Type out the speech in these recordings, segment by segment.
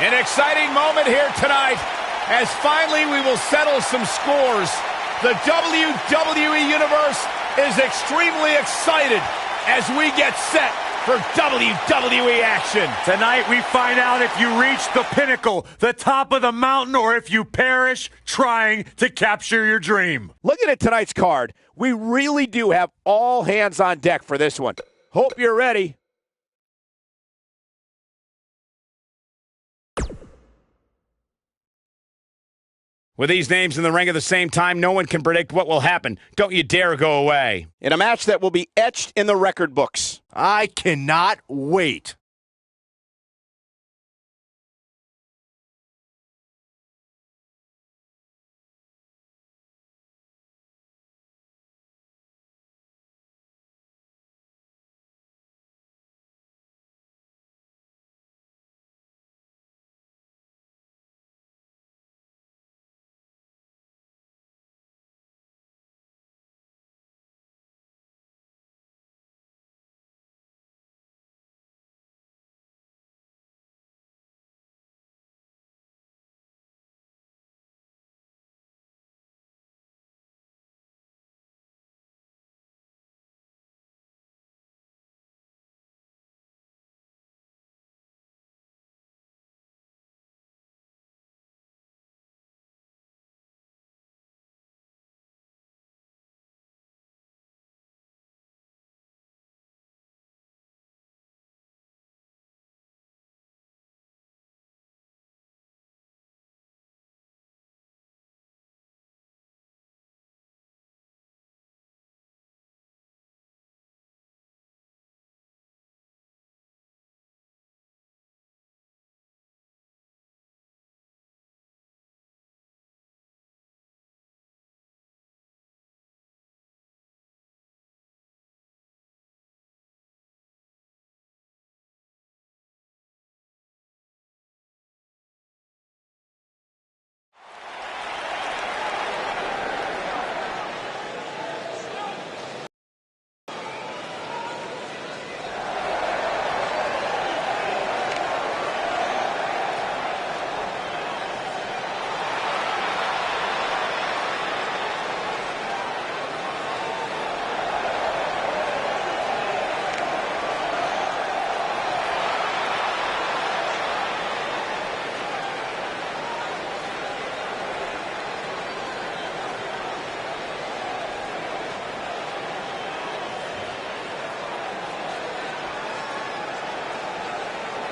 An exciting moment here tonight, as finally we will settle some scores. The WWE Universe is extremely excited as we get set for WWE action. Tonight we find out if you reach the pinnacle, the top of the mountain, or if you perish trying to capture your dream. Looking at tonight's card, we really do have all hands on deck for this one. Hope you're ready. With these names in the ring at the same time, no one can predict what will happen. Don't you dare go away. In a match that will be etched in the record books. I cannot wait.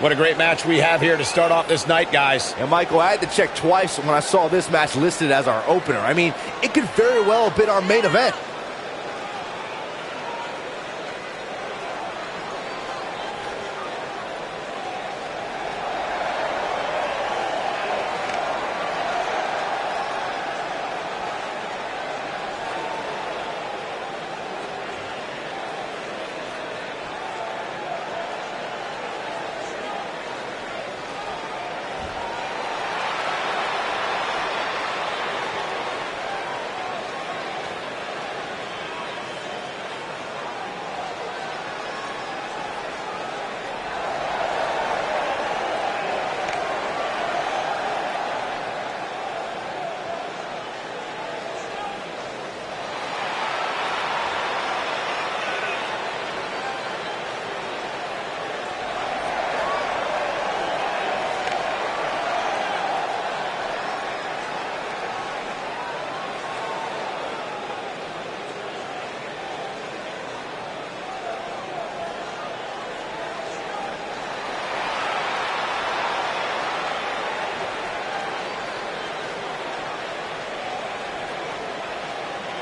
What a great match we have here to start off this night, guys. And Michael, I had to check twice when I saw this match listed as our opener. I mean, it could very well have been our main event.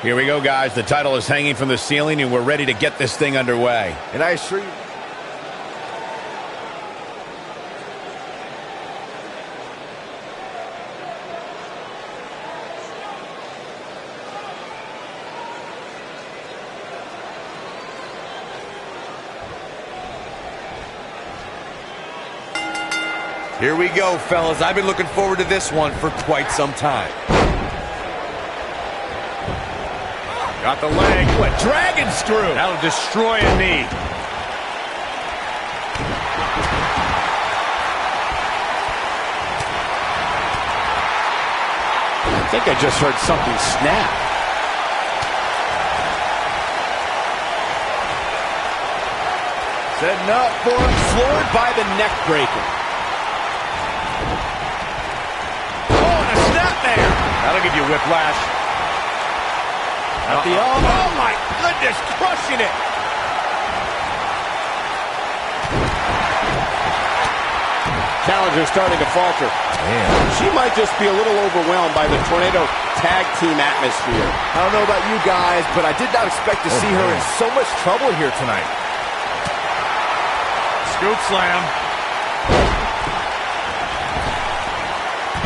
Here we go, guys. The title is hanging from the ceiling, and we're ready to get this thing underway. And I assure you, Here we go, fellas. I've been looking forward to this one for quite some time. Got the leg. What dragon screw? That'll destroy a knee. think I just heard something snap. Setting up for him, floored by the neck breaker. Oh, and a snap there. That'll give you whiplash. At the elbow. Oh, my goodness, crushing it. Challenger starting to falter. Man. She might just be a little overwhelmed by the Tornado tag team atmosphere. I don't know about you guys, but I did not expect to see her in so much trouble here tonight. Scoop slam.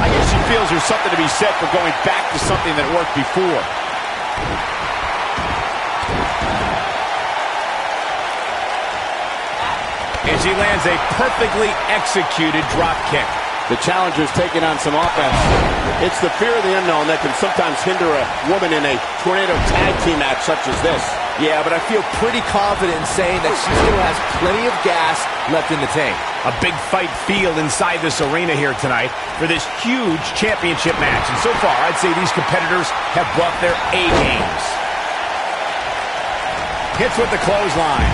I guess she feels there's something to be said for going back to something that worked before. And she lands a perfectly executed drop kick. The challenger's taking on some offense. It's the fear of the unknown that can sometimes hinder a woman in a Tornado tag team match such as this. Yeah, but I feel pretty confident in saying that she still has plenty of gas left in the tank. A big fight feel inside this arena here tonight for this huge championship match. And so far, I'd say these competitors have brought their A games. Hits with the clothesline.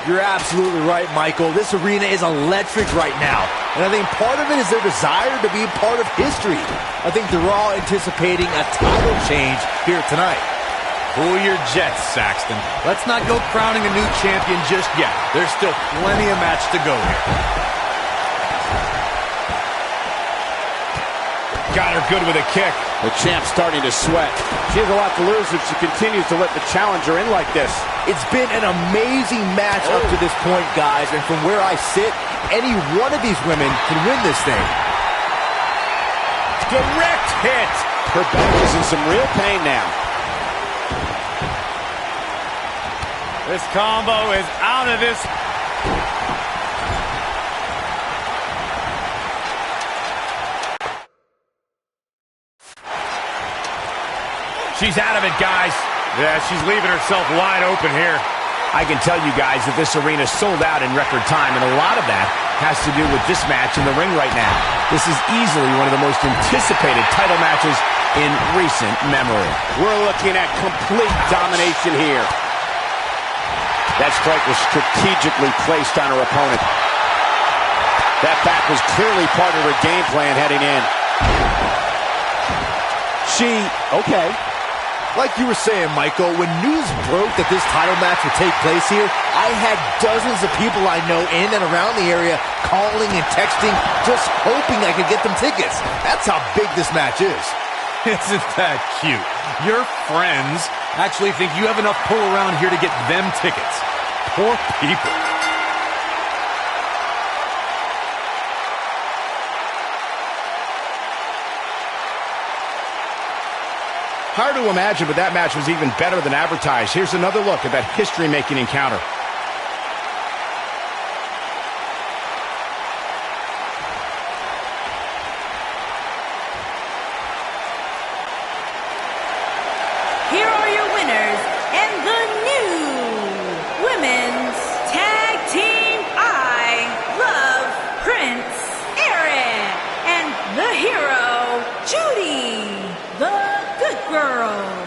You're absolutely right, Michael. This arena is electric right now. And I think part of it is their desire to be a part of history. I think they're all anticipating a title change here tonight. Cool your jets, Saxton. Let's not go crowning a new champion just yet. There's still plenty of match to go here. Got her good with a kick. The champ's starting to sweat. She has a lot to lose if she continues to let the challenger in like this. It's been an amazing match up to this point, guys. And from where I sit, any one of these women can win this thing. Direct hit. Her back is in some real pain now. This combo is out of this. She's out of it, guys. Yeah, she's leaving herself wide open here. I can tell you guys that this arena sold out in record time, and a lot of that has to do with this match in the ring right now. This is easily one of the most anticipated title matches in recent memory. We're looking at complete domination here. That strike was strategically placed on her opponent. That back was clearly part of her game plan heading in. Okay. Like you were saying, Michael, when news broke that this title match would take place here, I had dozens of people I know in and around the area calling and texting, just hoping I could get them tickets. That's how big this match is. Isn't that cute? Your friends actually think you have enough pull around here to get them tickets. Poor people. Hard to imagine, but that match was even better than advertised. Here's another look at that history-making encounter. Here are your winners and the new Women's Tag Team I Love Prince Aaron and the hero Judy, the Good Girls.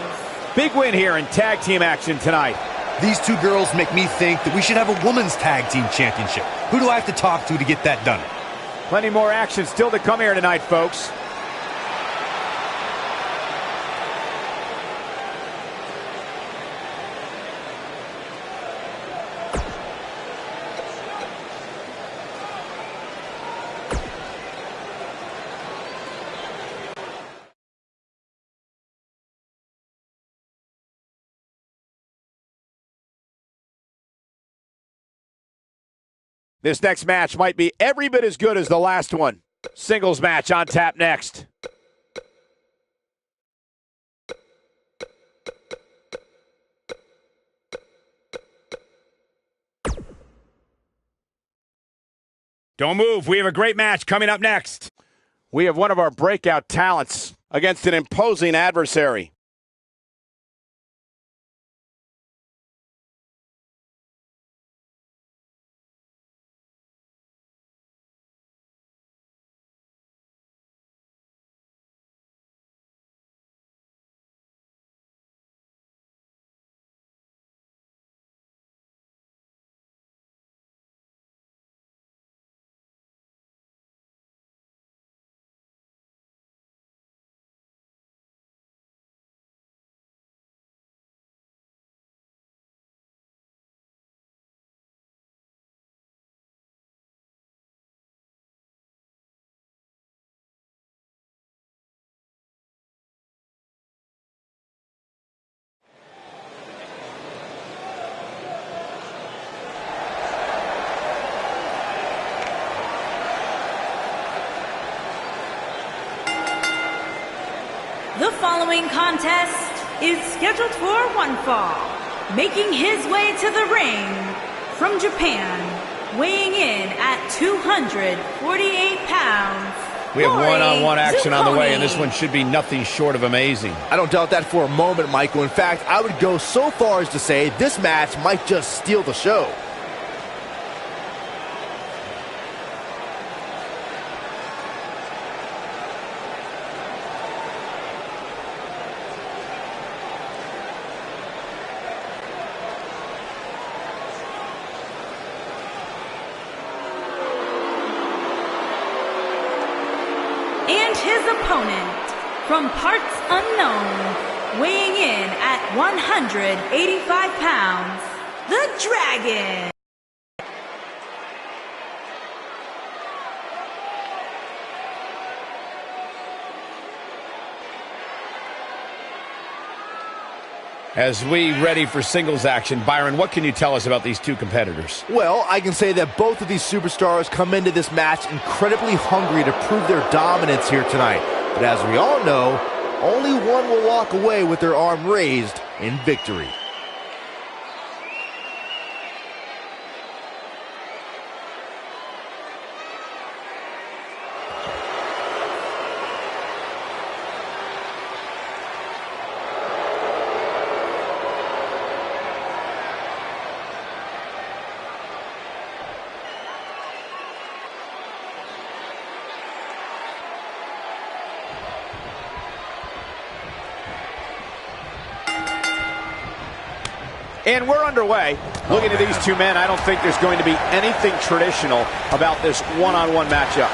Big win here in tag team action tonight. These two girls make me think that we should have a women's tag team championship. Who do I have to talk to get that done? Plenty more action still to come here tonight, folks. This next match might be every bit as good as the last one. Singles match on tap next. Don't move. We have a great match coming up next. We have one of our breakout talents against an imposing adversary. following contest is scheduled for one fall. Making his way to the ring from Japan, weighing in at 248 pounds. We have one-on-one action on the way, and Zucconi. this one should be nothing short of amazing. I don't doubt that for a moment, Michael. In fact, I would go so far as to say this match might just steal the show. And his opponent, from parts unknown, weighing in at 185 pounds, the Dragon. As we ready for singles action, Byron, what can you tell us about these two competitors? Well, I can say that both of these superstars come into this match incredibly hungry to prove their dominance here tonight. But as we all know, only one will walk away with their arm raised in victory. And we're underway. Looking at these two men, I don't think there's going to be anything traditional about this one-on-one matchup.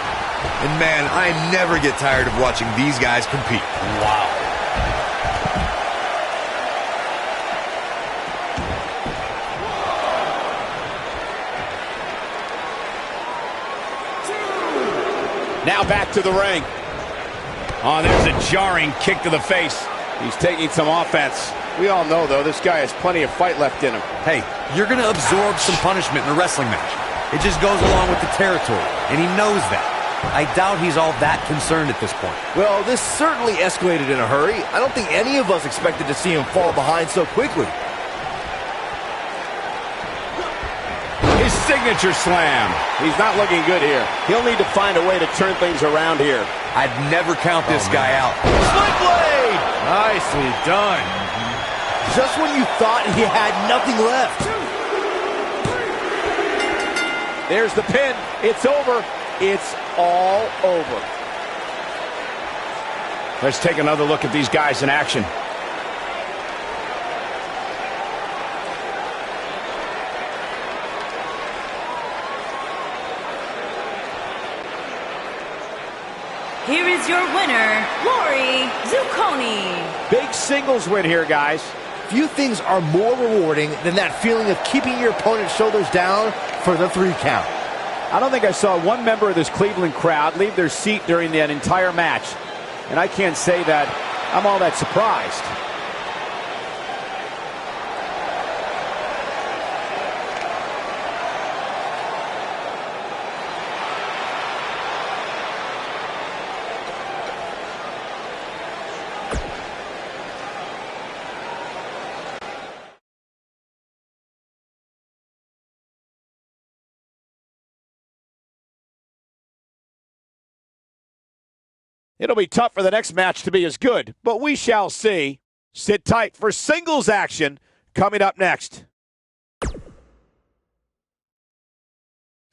And man, I never get tired of watching these guys compete. Wow. Now back to the ring. Oh, there's a jarring kick to the face. He's taking some offense. We all know, though, this guy has plenty of fight left in him. Hey, you're going to absorb some punishment in a wrestling match. It just goes along with the territory, and he knows that. I doubt he's all that concerned at this point. Well, this certainly escalated in a hurry. I don't think any of us expected to see him fall behind so quickly. His signature slam. He's not looking good here. He'll need to find a way to turn things around here. I'd never count this guy out. Split blade! Nicely done. Just when you thought he had nothing left. There's the pin. It's over. It's all over. Let's take another look at these guys in action. Here is your winner, Lori Zucconi. Big singles win here, guys. Few things are more rewarding than that feeling of keeping your opponent's shoulders down for the 3 count. I don't think I saw one member of this Cleveland crowd leave their seat during that entire match. And I can't say that I'm all that surprised. It'll be tough for the next match to be as good, but we shall see. Sit tight for singles action coming up next.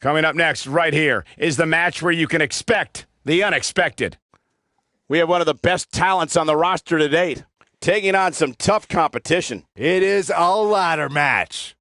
Coming up next, right here, is the match where you can expect the unexpected. We have one of the best talents on the roster to date, taking on some tough competition. It is a ladder match.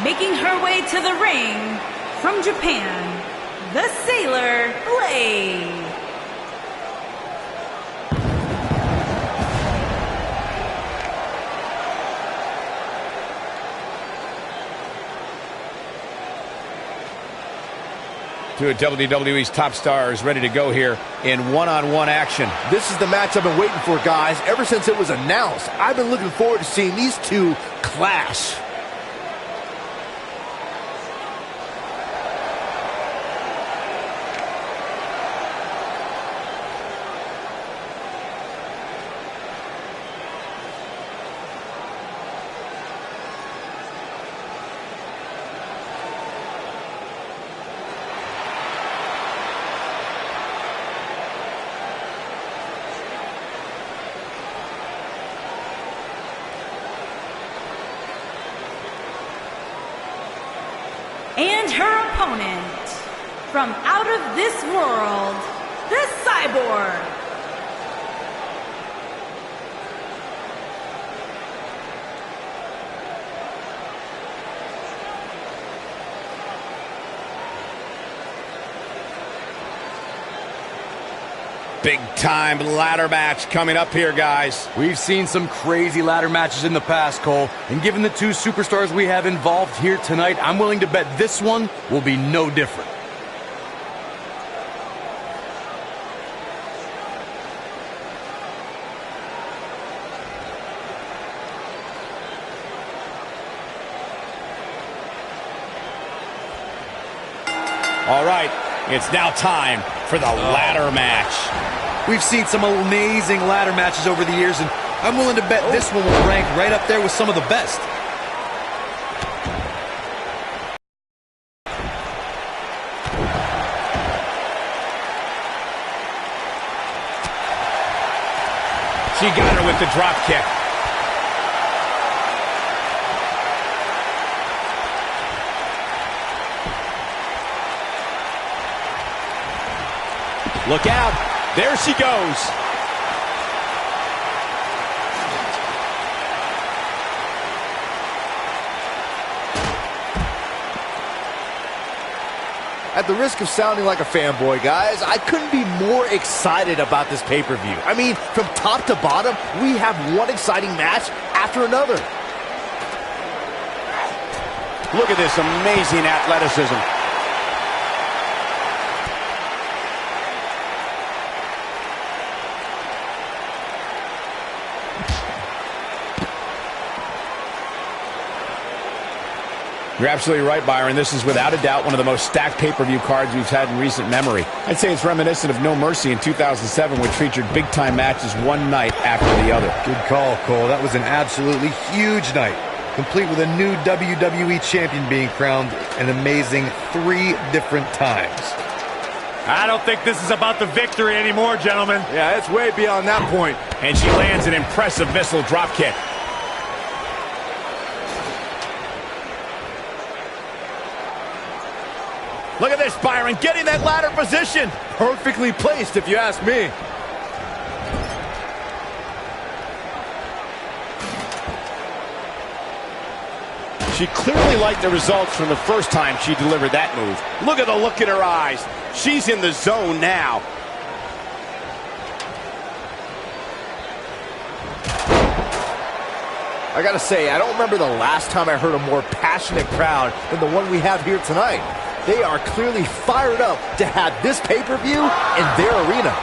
making her way to the ring from Japan, the Sailor Blade. Two of WWE's top stars ready to go here in one-on-one action. This is the match I've been waiting for, guys. Ever since it was announced, I've been looking forward to seeing these two clash. And her opponent, from out of this world, the Cyborg. Big-time ladder match coming up here, guys. We've seen some crazy ladder matches in the past, Cole, and given the two superstars we have involved here tonight, I'm willing to bet this one will be no different. All right, it's now time for the ladder match. We've seen some amazing ladder matches over the years, and I'm willing to bet this one will rank right up there with some of the best. She got her with the drop kick. Look out. There she goes. At the risk of sounding like a fanboy, guys, I couldn't be more excited about this pay-per-view. I mean, from top to bottom, we have one exciting match after another. Look at this amazing athleticism. You're absolutely right, Byron. This is without a doubt one of the most stacked pay-per-view cards we've had in recent memory. I'd say it's reminiscent of No Mercy in 2007, which featured big-time matches one night after the other. Good call, Cole. That was an absolutely huge night, complete with a new WWE champion being crowned an amazing 3 different times. I don't think this is about the victory anymore, gentlemen. Yeah, it's way beyond that point. And she lands an impressive missile drop kick. Look at this, Byron, getting that ladder position. Perfectly placed, if you ask me. She clearly liked the results from the first time she delivered that move. Look at the look in her eyes. She's in the zone now. I gotta say, I don't remember the last time I heard a more passionate crowd than the one we have here tonight. They are clearly fired up to have this pay-per-view in their arena.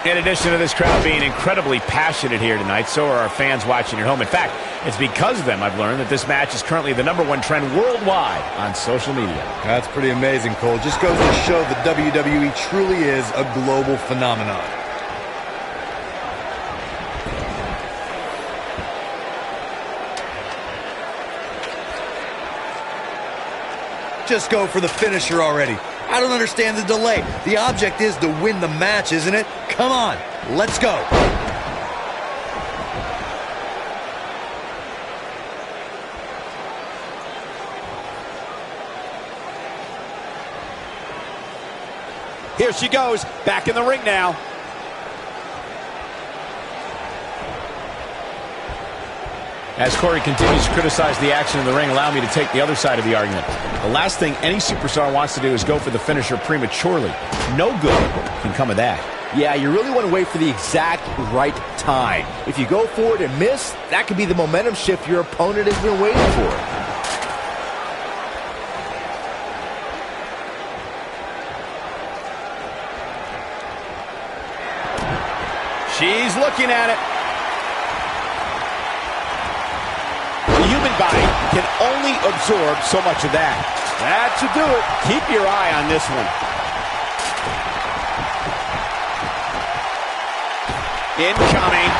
In addition to this crowd being incredibly passionate here tonight, so are our fans watching at home. In fact, it's because of them I've learned that this match is currently the #1 trend worldwide on social media. That's pretty amazing, Cole. Just goes to show that WWE truly is a global phenomenon. Just go for the finisher already. I don't understand the delay. The object is to win the match, isn't it? Come on, let's go. Here she goes, back in the ring now. As Corey continues to criticize the action in the ring, allow me to take the other side of the argument. The last thing any superstar wants to do is go for the finisher prematurely. No good can come of that. Yeah, you really want to wait for the exact right time. If you go for it and miss, that could be the momentum shift your opponent has been waiting for. She's looking at it. The human body can only absorb so much of that. That should do it. Keep your eye on this one. Incoming.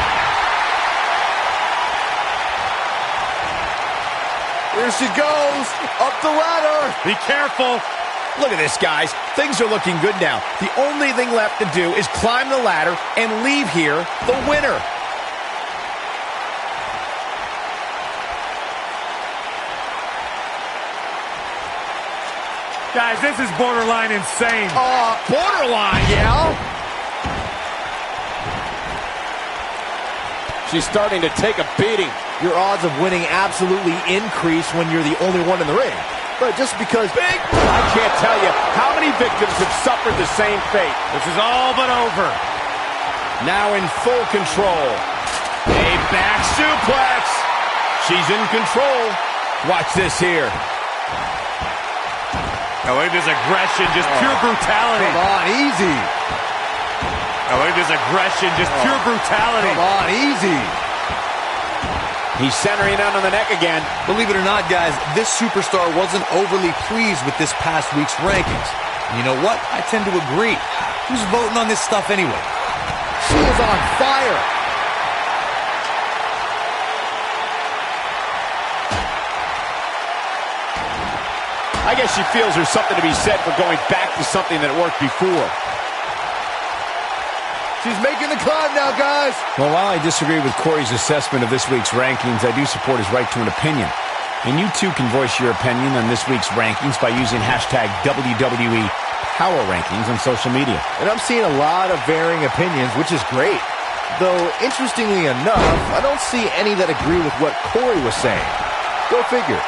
Here she goes, up the ladder. Be careful. Look at this, guys. Things are looking good now. The only thing left to do is climb the ladder and leave here the winner. Guys, this is borderline insane. Borderline, yeah. She's starting to take a beating. Your odds of winning absolutely increase when you're the only one in the ring. But just because... I can't tell you how many victims have suffered the same fate. This is all but over. Now in full control. A back suplex. She's in control. Watch this here. Oh, look at this aggression, just pure brutality. Come on, easy. Oh, look at this aggression, just pure brutality. Come on, easy. He's centering in on the neck again. Believe it or not, guys, this superstar wasn't overly pleased with this past week's rankings. And you know what? I tend to agree. Who's voting on this stuff anyway? She is on fire. I guess she feels there's something to be said for going back to something that worked before. She's making the climb now, guys. Well, while I disagree with Corey's assessment of this week's rankings, I do support his right to an opinion. And you too can voice your opinion on this week's rankings by using hashtag WWE Power Rankings on social media. And I'm seeing a lot of varying opinions, which is great. Though, interestingly enough, I don't see any that agree with what Corey was saying. Go figure.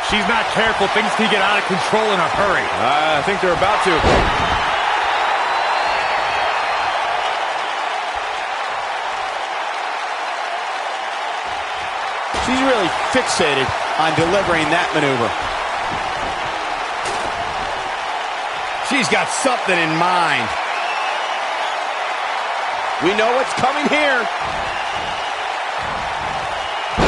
She's not careful. Things can get out of control in a hurry. I think they're about to. She's really fixated on delivering that maneuver. She's got something in mind. We know what's coming here.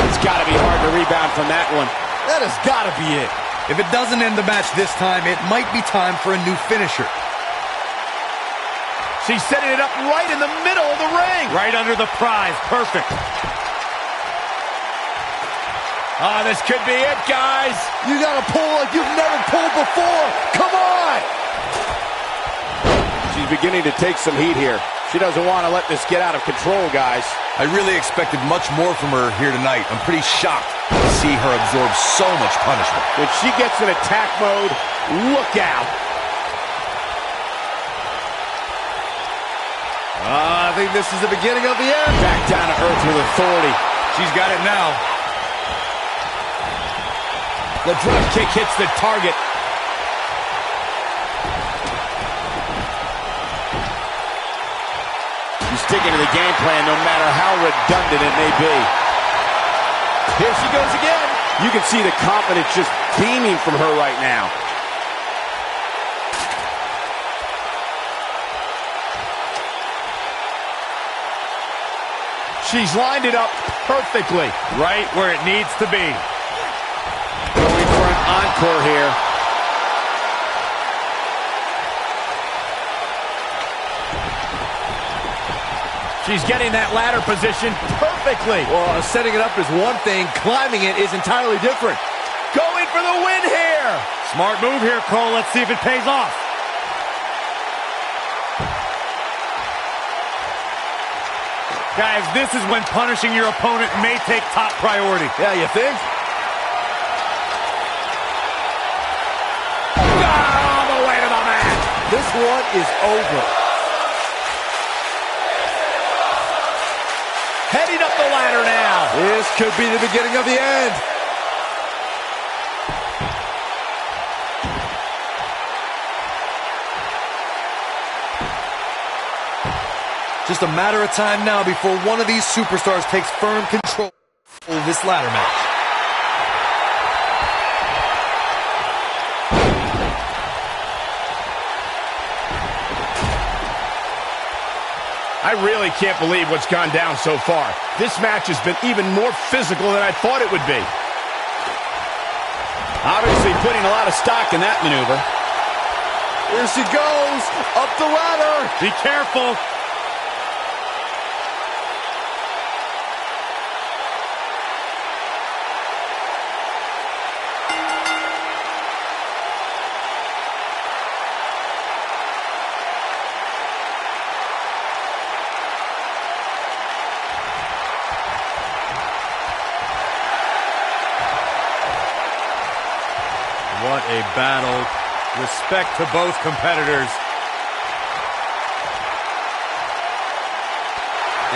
It's got to be hard to rebound from that one. That has got to be it. If it doesn't end the match this time, it might be time for a new finisher. She's setting it up right in the middle of the ring. Right under the prize. Perfect. This could be it, guys. You got to pull like you've never pulled before. Come on. She's beginning to take some heat here. She doesn't want to let this get out of control, guys. I really expected much more from her here tonight. I'm pretty shocked to see her absorb so much punishment. When she gets in attack mode, look out. I think this is the beginning of the end. Back down to earth with authority. She's got it now. The drop kick hits the target. She's sticking to the game plan no matter how redundant it may be. Here she goes again. You can see the confidence just beaming from her right now. She's lined it up perfectly. Right where it needs to be. Going for an encore here. She's getting that ladder position perfectly. Well, setting it up is one thing. Climbing it is entirely different. Going for the win here. Smart move here, Cole. Let's see if it pays off. Guys, this is when punishing your opponent may take top priority. Yeah, you think? All the way to the mat. This one is over. Heading up the ladder now. This could be the beginning of the end. Just a matter of time now before one of these superstars takes firm control of this ladder match. I really can't believe what's gone down so far. This match has been even more physical than I thought it would be. Obviously putting a lot of stock in that maneuver. Here she goes, up the ladder. Be careful. What a battle. Respect to both competitors.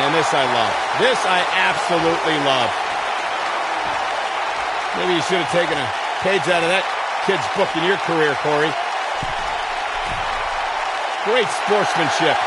And this I love. This I absolutely love. Maybe you should have taken a page out of that kid's book in your career, Corey. Great sportsmanship.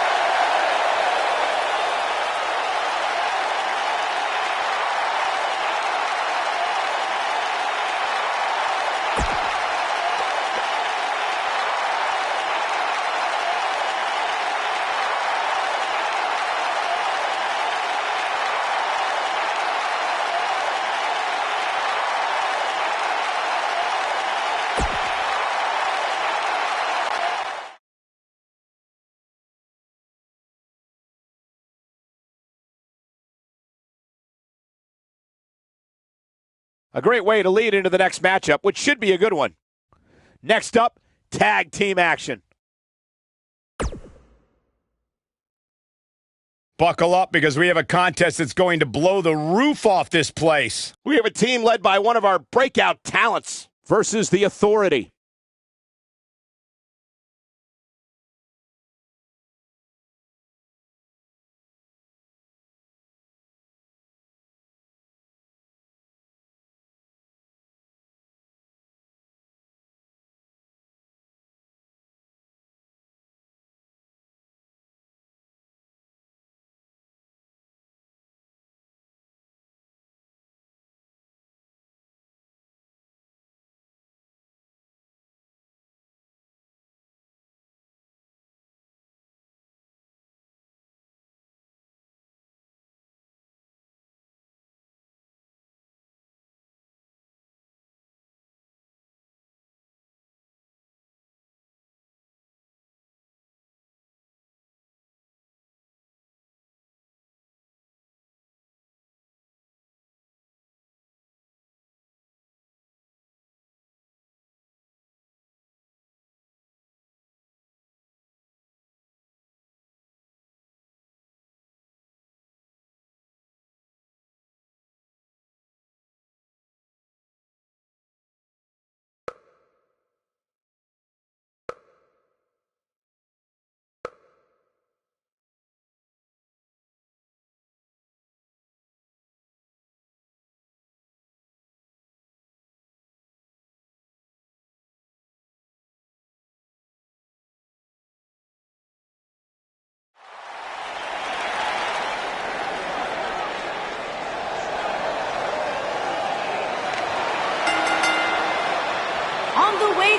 A great way to lead into the next matchup, which should be a good one. Next up, tag team action. Buckle up because we have a contest that's going to blow the roof off this place. We have a team led by one of our breakout talents versus the Authority.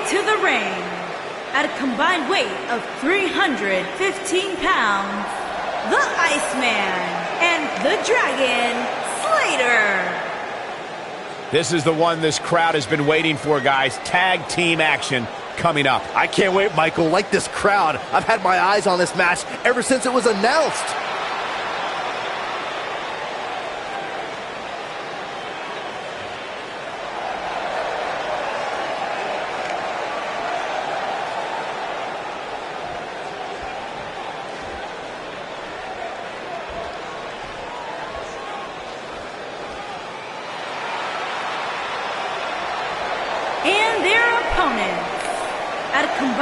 To the ring, at a combined weight of 315 pounds, the Iceman and the Dragon Slater. This is the one this crowd has been waiting for, guys. Tag team action coming up. I can't wait, Michael. Like this crowd, I've had my eyes on this match ever since it was announced.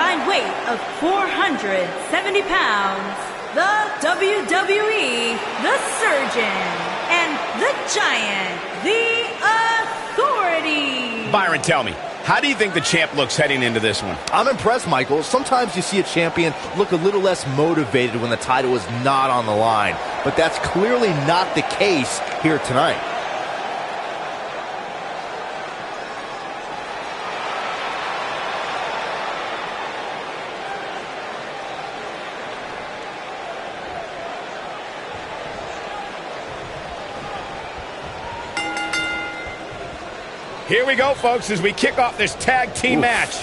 combined weight of 470 pounds, the WWE, the Surgeon, and the Giant, the Authority. Byron, tell me, how do you think the champ looks heading into this one? I'm impressed, Michael. Sometimes you see a champion look a little less motivated when the title is not on the line, but that's clearly not the case here tonight. Here we go, folks, as we kick off this tag team match.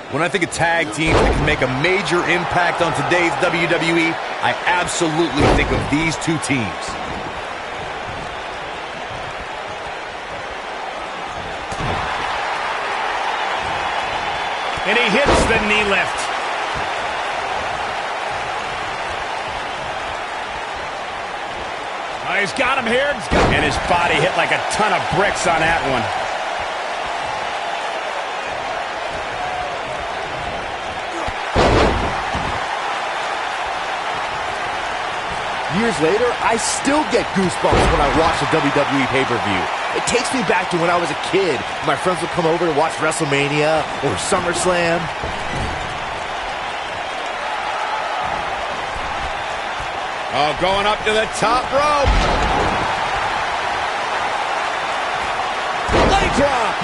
When I think of tag teams that can make a major impact on today's WWE, I absolutely think of these two teams. And he hits the knee lift. Oh, he's got him here. And his body hit like a ton of bricks on that one. Years later, I still get goosebumps when I watch a WWE pay-per-view. It takes me back to when I was a kid. My friends would come over to watch WrestleMania or SummerSlam. Oh, going up to the top rope. Leg drop.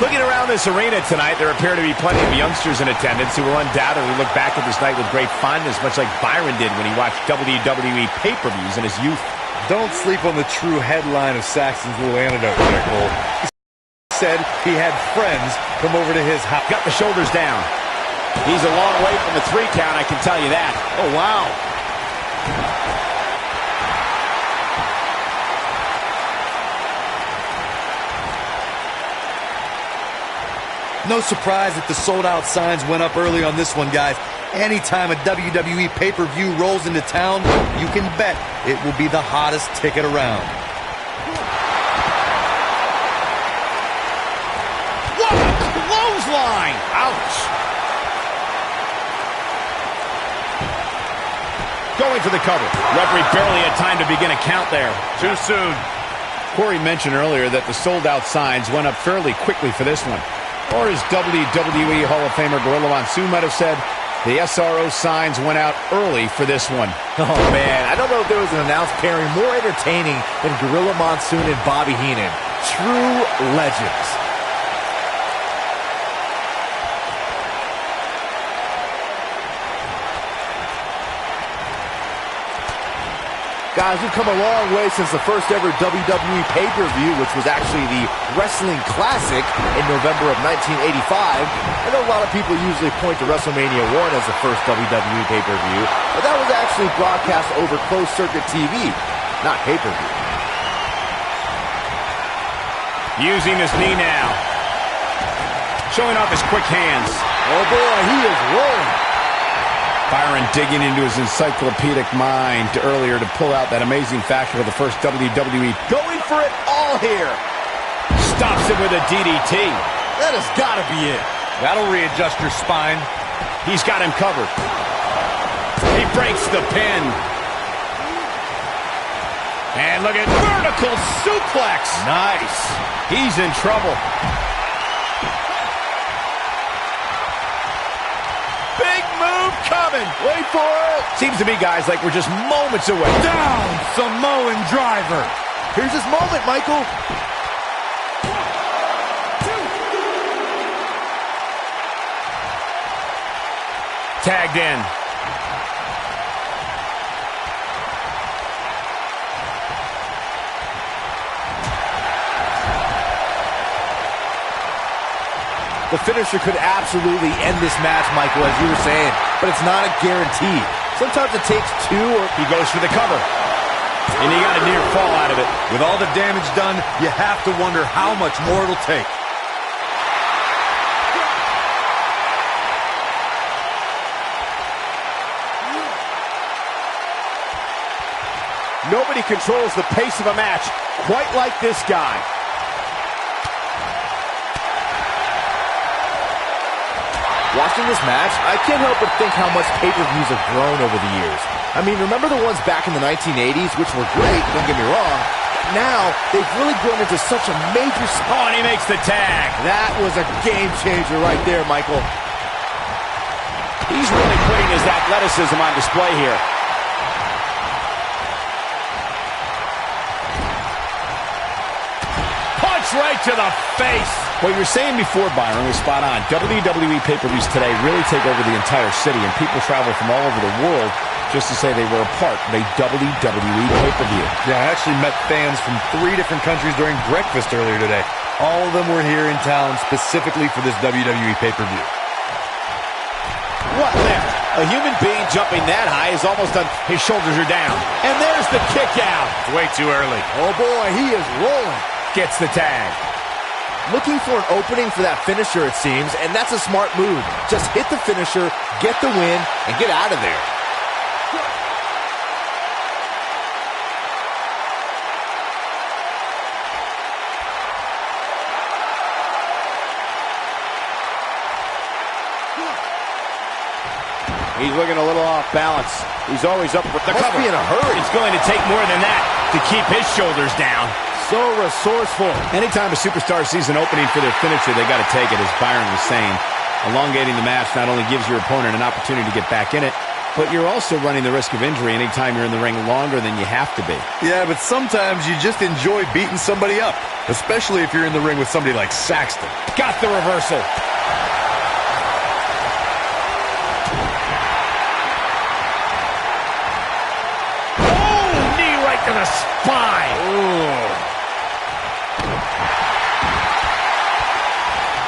Looking around this arena tonight, there appear to be plenty of youngsters in attendance who will undoubtedly look back at this night with great fondness, much like Byron did when he watched WWE pay-per-views in his youth. Don't sleep on the true headline of Saxton's little anecdote there, Cole. He said he had friends come over to his house. Got the shoulders down. He's a long way from the 3 count, I can tell you that. Oh, wow. No surprise that the sold-out signs went up early on this one, guys. Anytime a WWE pay-per-view rolls into town, you can bet it will be the hottest ticket around. What a clothesline! Ouch! Going for the cover. Referee barely had time to begin a count there. Too soon. Corey mentioned earlier that the sold-out signs went up fairly quickly for this one. Or as WWE Hall of Famer Gorilla Monsoon might have said, the SRO signs went out early for this one. Oh, man, I don't know if there was an announced pairing more entertaining than Gorilla Monsoon and Bobby Heenan. True legends. Guys, we've come a long way since the first ever WWE pay-per-view, which was actually the Wrestling Classic in November of 1985. I know a lot of people usually point to WrestleMania 1 as the first WWE pay-per-view, but that was actually broadcast over closed-circuit TV, not pay-per-view. Using his knee now. Showing off his quick hands. Oh boy, he is rolling. Byron digging into his encyclopedic mind earlier to pull out that amazing fact of the first WWE. Going for it all here. Stops him with a DDT. That has got to be it. That'll readjust your spine. He's got him covered. He breaks the pin. And look at vertical suplex. Nice. He's in trouble. Big move coming. Wait for it. Seems to me, guys, like we're just moments away. Down, Samoan driver. Here's his moment, Michael. Tagged in. The finisher could absolutely end this match, Michael, as you were saying, but it's not a guarantee. Sometimes it takes two or... He goes for the cover. And he got a near fall out of it. With all the damage done, you have to wonder how much more it'll take. Nobody controls the pace of a match quite like this guy. Watching this match, I can't help but think how much pay-per-views have grown over the years. I mean, remember the ones back in the 1980s, which were great, don't get me wrong. Now, they've really grown into such a major... Oh, and he makes the tag. That was a game changer right there, Michael. He's really putting his athleticism on display here. Punch right to the face. What you were saying before, Byron, was spot on. WWE pay-per-views today really take over the entire city, and people travel from all over the world just to say they were a part of a WWE pay-per-view. Yeah, I actually met fans from 3 different countries during breakfast earlier today. All of them were here in town specifically for this WWE pay-per-view. What lift? A human being jumping that high is almost done. His shoulders are down. And there's the kick out. Way too early. Oh boy, he is rolling. Gets the tag. Looking for an opening for that finisher, it seems, and that's a smart move. Just hit the finisher, get the win, and get out of there. He's looking a little off balance. He's always up for the cover. Must be in a hurry. It's going to take more than that to keep his shoulders down. So resourceful. Anytime a superstar sees an opening for their finisher, they got to take it, as Byron was saying. Elongating the match not only gives your opponent an opportunity to get back in it, but you're also running the risk of injury anytime you're in the ring longer than you have to be. Yeah, but sometimes you just enjoy beating somebody up, especially if you're in the ring with somebody like Saxton. Got the reversal. To the spine. Ooh.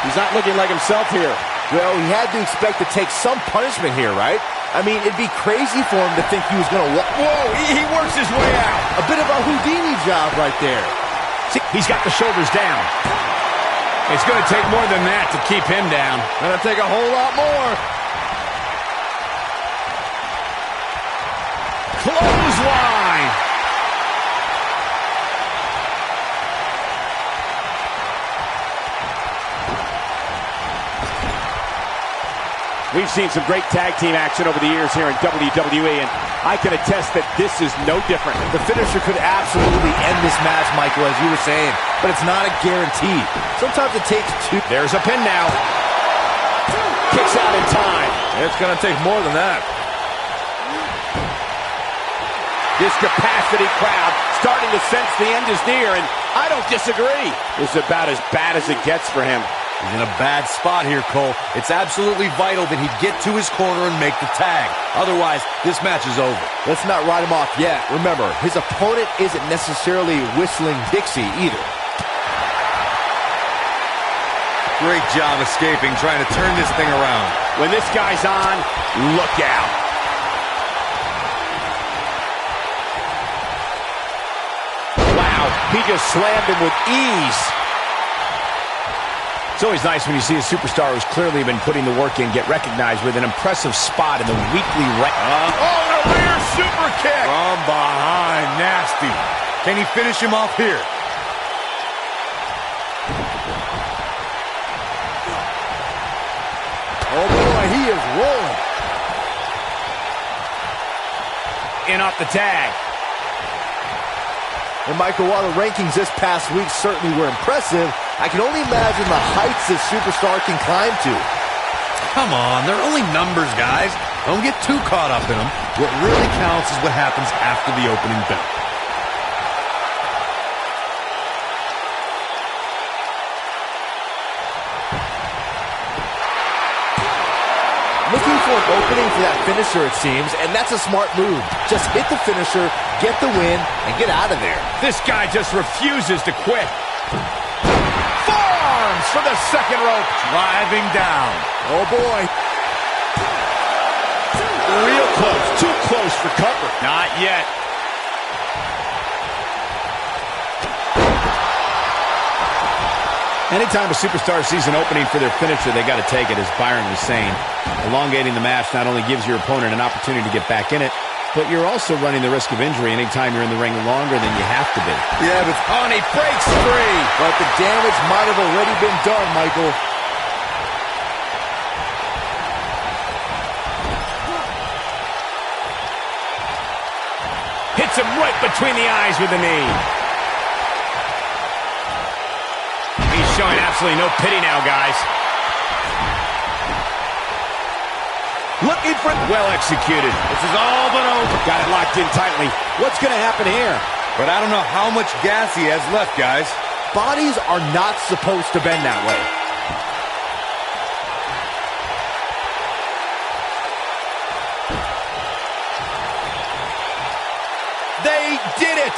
He's not looking like himself here. Well, he had to expect to take some punishment here, right? I mean, it'd be crazy for him to think he was going to walk. Whoa, he works his way out. A bit of a Houdini job right there. See, he's got the shoulders down. It's going to take more than that to keep him down. Going to take a whole lot more. Clothesline. We've seen some great tag team action over the years here in WWE, and I can attest that this is no different. The finisher could absolutely end this match, Michael, as you were saying, but it's not a guarantee. Sometimes it takes 2. There's a pin now. Kicks out in time. It's going to take more than that. This capacity crowd starting to sense the end is near, and I don't disagree. This is about as bad as it gets for him. He's in a bad spot here, Cole. It's absolutely vital that he get to his corner and make the tag. Otherwise, this match is over. Let's not write him off yet. Remember, his opponent isn't necessarily whistling Dixie either. Great job escaping, trying to turn this thing around. When this guy's on, look out. Wow, he just slammed him with ease. It's always nice when you see a superstar who's clearly been putting the work in get recognized with an impressive spot in the weekly Oh, the rear super kick! From behind, nasty. Can he finish him off here? Oh boy, he is rolling. In off the tag. And Michael, while the rankings this past week certainly were impressive, I can only imagine the heights this superstar can climb to. Come on, they're only numbers, guys. Don't get too caught up in them. What really counts is what happens after the opening bell. Looking for an opening for that finisher, it seems, and that's a smart move. Just hit the finisher, get the win, and get out of there. This guy just refuses to quit. Forearms from the second rope. Driving down. Oh, boy. Real close. Too close for cover. Not yet. Anytime a superstar sees an opening for their finisher, they got to take it, as Byron was saying. Elongating the match not only gives your opponent an opportunity to get back in it, but you're also running the risk of injury anytime you're in the ring longer than you have to be. Yeah, but and he breaks free. But the damage might have already been done, Michael. him right between the eyes with a knee. He's showing absolutely no pity now, guys. Looking for... Well executed. This is all but over. Got it locked in tightly. What's going to happen here? But I don't know how much gas he has left, guys. Bodies are not supposed to bend that way. They did it!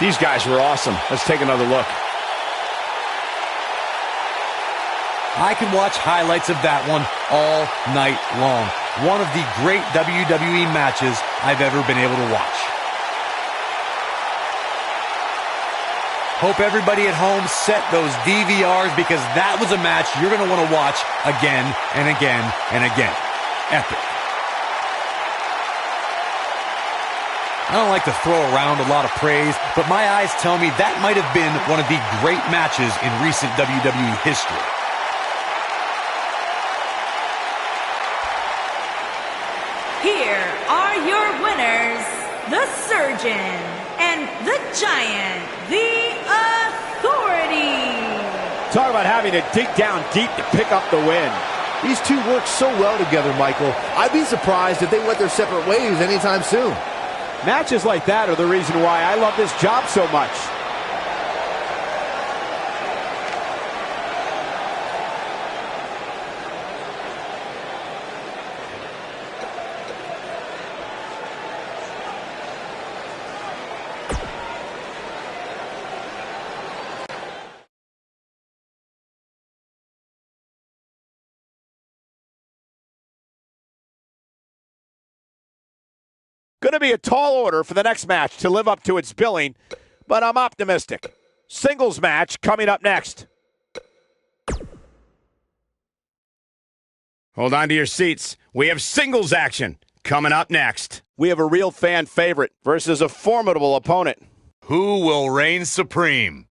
These guys were awesome. Let's take another look. I can watch highlights of that one all night long. One of the great WWE matches I've ever been able to watch. Hope everybody at home set those DVRs, because that was a match you're going to want to watch again and again and again. Epic. I don't like to throw around a lot of praise, but my eyes tell me that might have been one of the great matches in recent WWE history. Here are your winners, the Surgeon and the Giant, the Authority. Talk about having to dig down deep to pick up the win. These two work so well together, Michael. I'd be surprised if they went their separate ways anytime soon. Matches like that are the reason why I love this job so much. Going to be a tall order for the next match to live up to its billing, but I'm optimistic. Singles match coming up next. Hold on to your seats. We have singles action coming up next. We have a real fan favorite versus a formidable opponent. Who will reign supreme?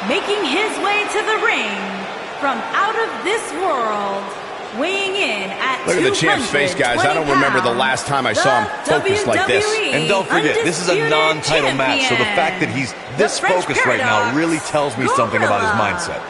Making his way to the ring from out of this world, weighing in at Look at the champ's face, guys. I don't remember the last time I saw him focused like this. And don't forget, this is a non-title match, so the fact that he's this focused right now really tells me something about his mindset.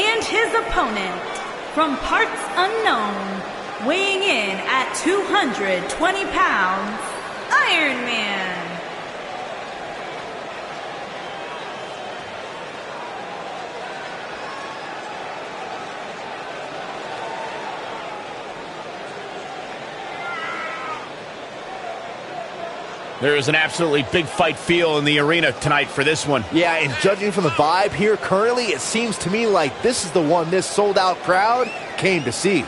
And his opponent, from parts unknown, weighing in at 220 pounds, Iron Man. There is an absolutely big fight feel in the arena tonight for this one. Yeah, and judging from the vibe here currently, it seems to me like this is the one this sold-out crowd came to see.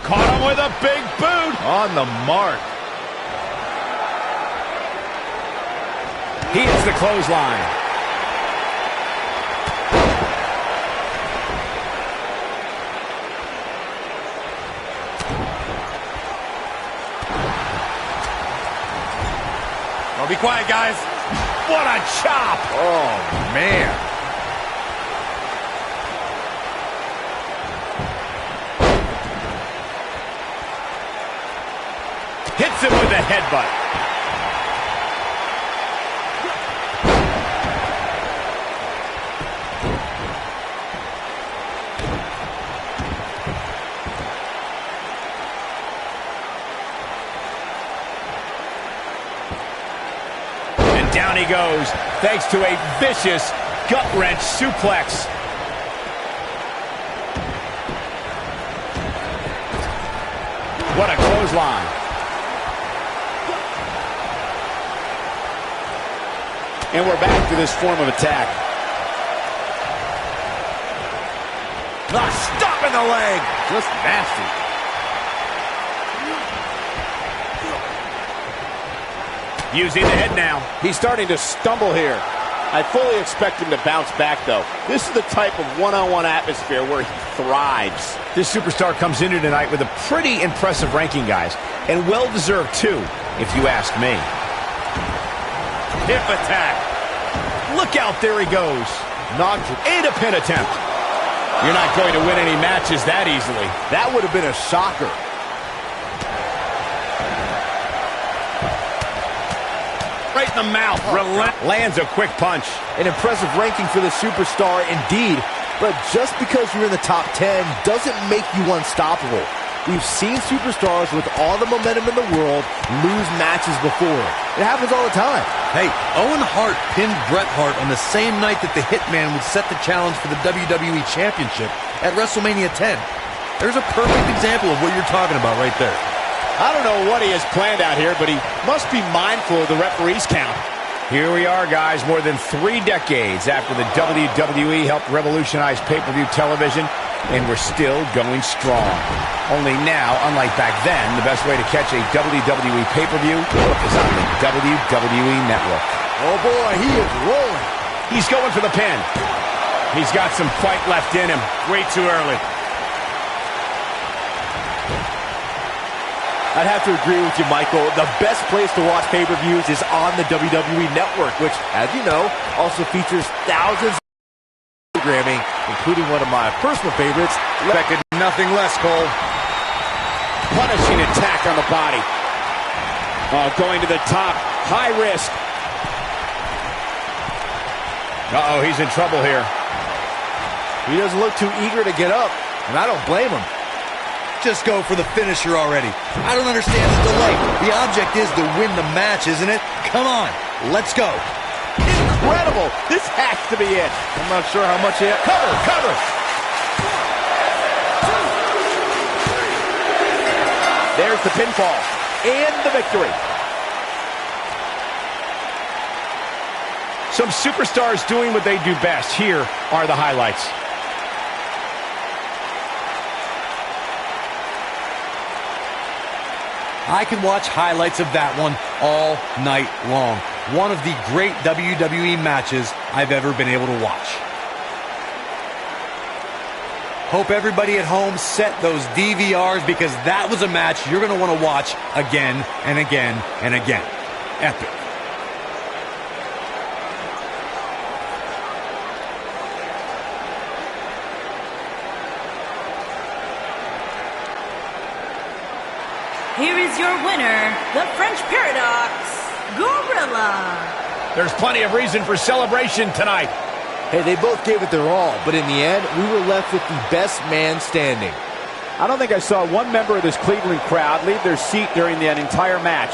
Caught him with a big boot. On the mark. He hits the clothesline. Oh, be quiet, guys. What a chop. Oh, man. Hits him with a headbutt. And down he goes, thanks to a vicious gut-wrench suplex. What a clothesline. And we're back to this form of attack. Stop in the leg. Just nasty. Using the head now. He's starting to stumble here. I fully expect him to bounce back, though. This is the type of one-on-one atmosphere where he thrives. This superstar comes into tonight with a pretty impressive ranking, guys. And well-deserved, too, if you ask me. Hip attack. Look out, there he goes. Knocked and a pin attempt. You're not going to win any matches that easily. That would have been a shocker. Right in the mouth. Lands a quick punch. An impressive ranking for the superstar indeed, but just because you're in the top 10 doesn't make you unstoppable. We've seen superstars with all the momentum in the world lose matches before. It happens all the time. Hey, Owen Hart pinned Bret Hart on the same night that the Hitman would set the challenge for the WWE Championship at WrestleMania 10. There's a perfect example of what you're talking about right there. I don't know what he has planned out here, but he must be mindful of the referee's count. Here we are, guys, more than 3 decades after the WWE helped revolutionize pay-per-view television, and we're still going strong. Only now, unlike back then, the best way to catch a WWE pay-per-view is on the WWE Network. Oh boy, he is rolling. He's going for the pin. He's got some fight left in him. Way too early. I'd have to agree with you, Michael. The best place to watch pay-per-views is on the WWE Network, which, as you know, also features thousands of programming, including one of my personal favorites. Expected nothing less, Cole. Punishing attack on the body. Going to the top. High risk. Uh-oh, he's in trouble here. He doesn't look too eager to get up, and I don't blame him. Just go for the finisher already. I don't understand the delay. The object is to win the match, isn't it? Come on, let's go. Incredible. This has to be it. I'm not sure how much yet. Cover. There's the pinfall and the victory. Some superstars doing what they do best. Here are the highlights. I can watch highlights of that one all night long. One of the great WWE matches I've ever been able to watch. Hope everybody at home set those DVRs, because that was a match you're going to want to watch again and again and again. Epic. Here is your winner, the French Paradox, Gorilla. There's plenty of reason for celebration tonight. Hey, they both gave it their all, but in the end, we were left with the best man standing. I don't think I saw one member of this Cleveland crowd leave their seat during that entire match.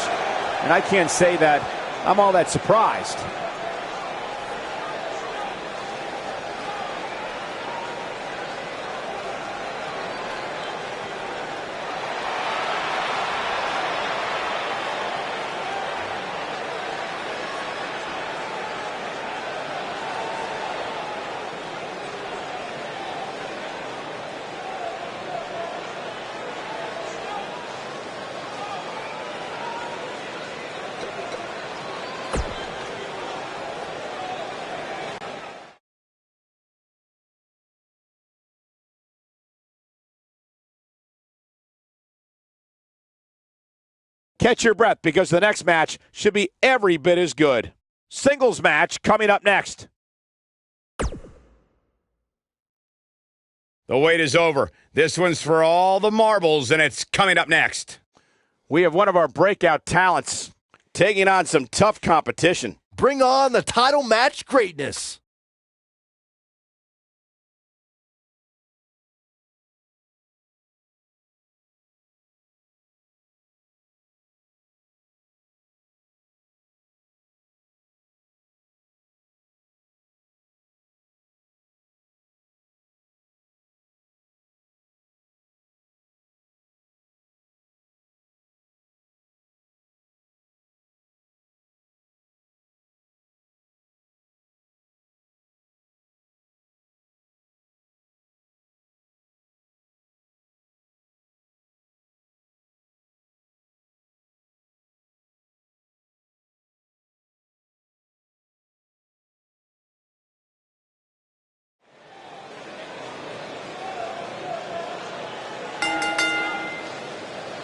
And I can't say that I'm all that surprised. Catch your breath, because the next match should be every bit as good. Singles match coming up next. The wait is over. This one's for all the marbles, and it's coming up next. We have one of our breakout talents taking on some tough competition. Bring on the title match greatness.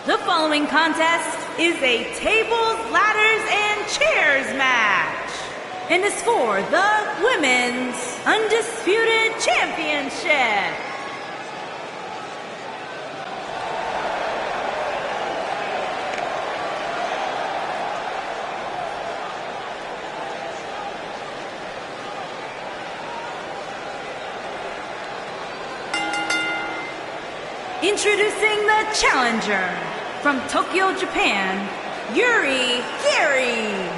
The following contest is a tables, ladders, and chairs match, and is for the Women's Undisputed Championship. Introducing the challenger from Tokyo, Japan, Yuri Gary.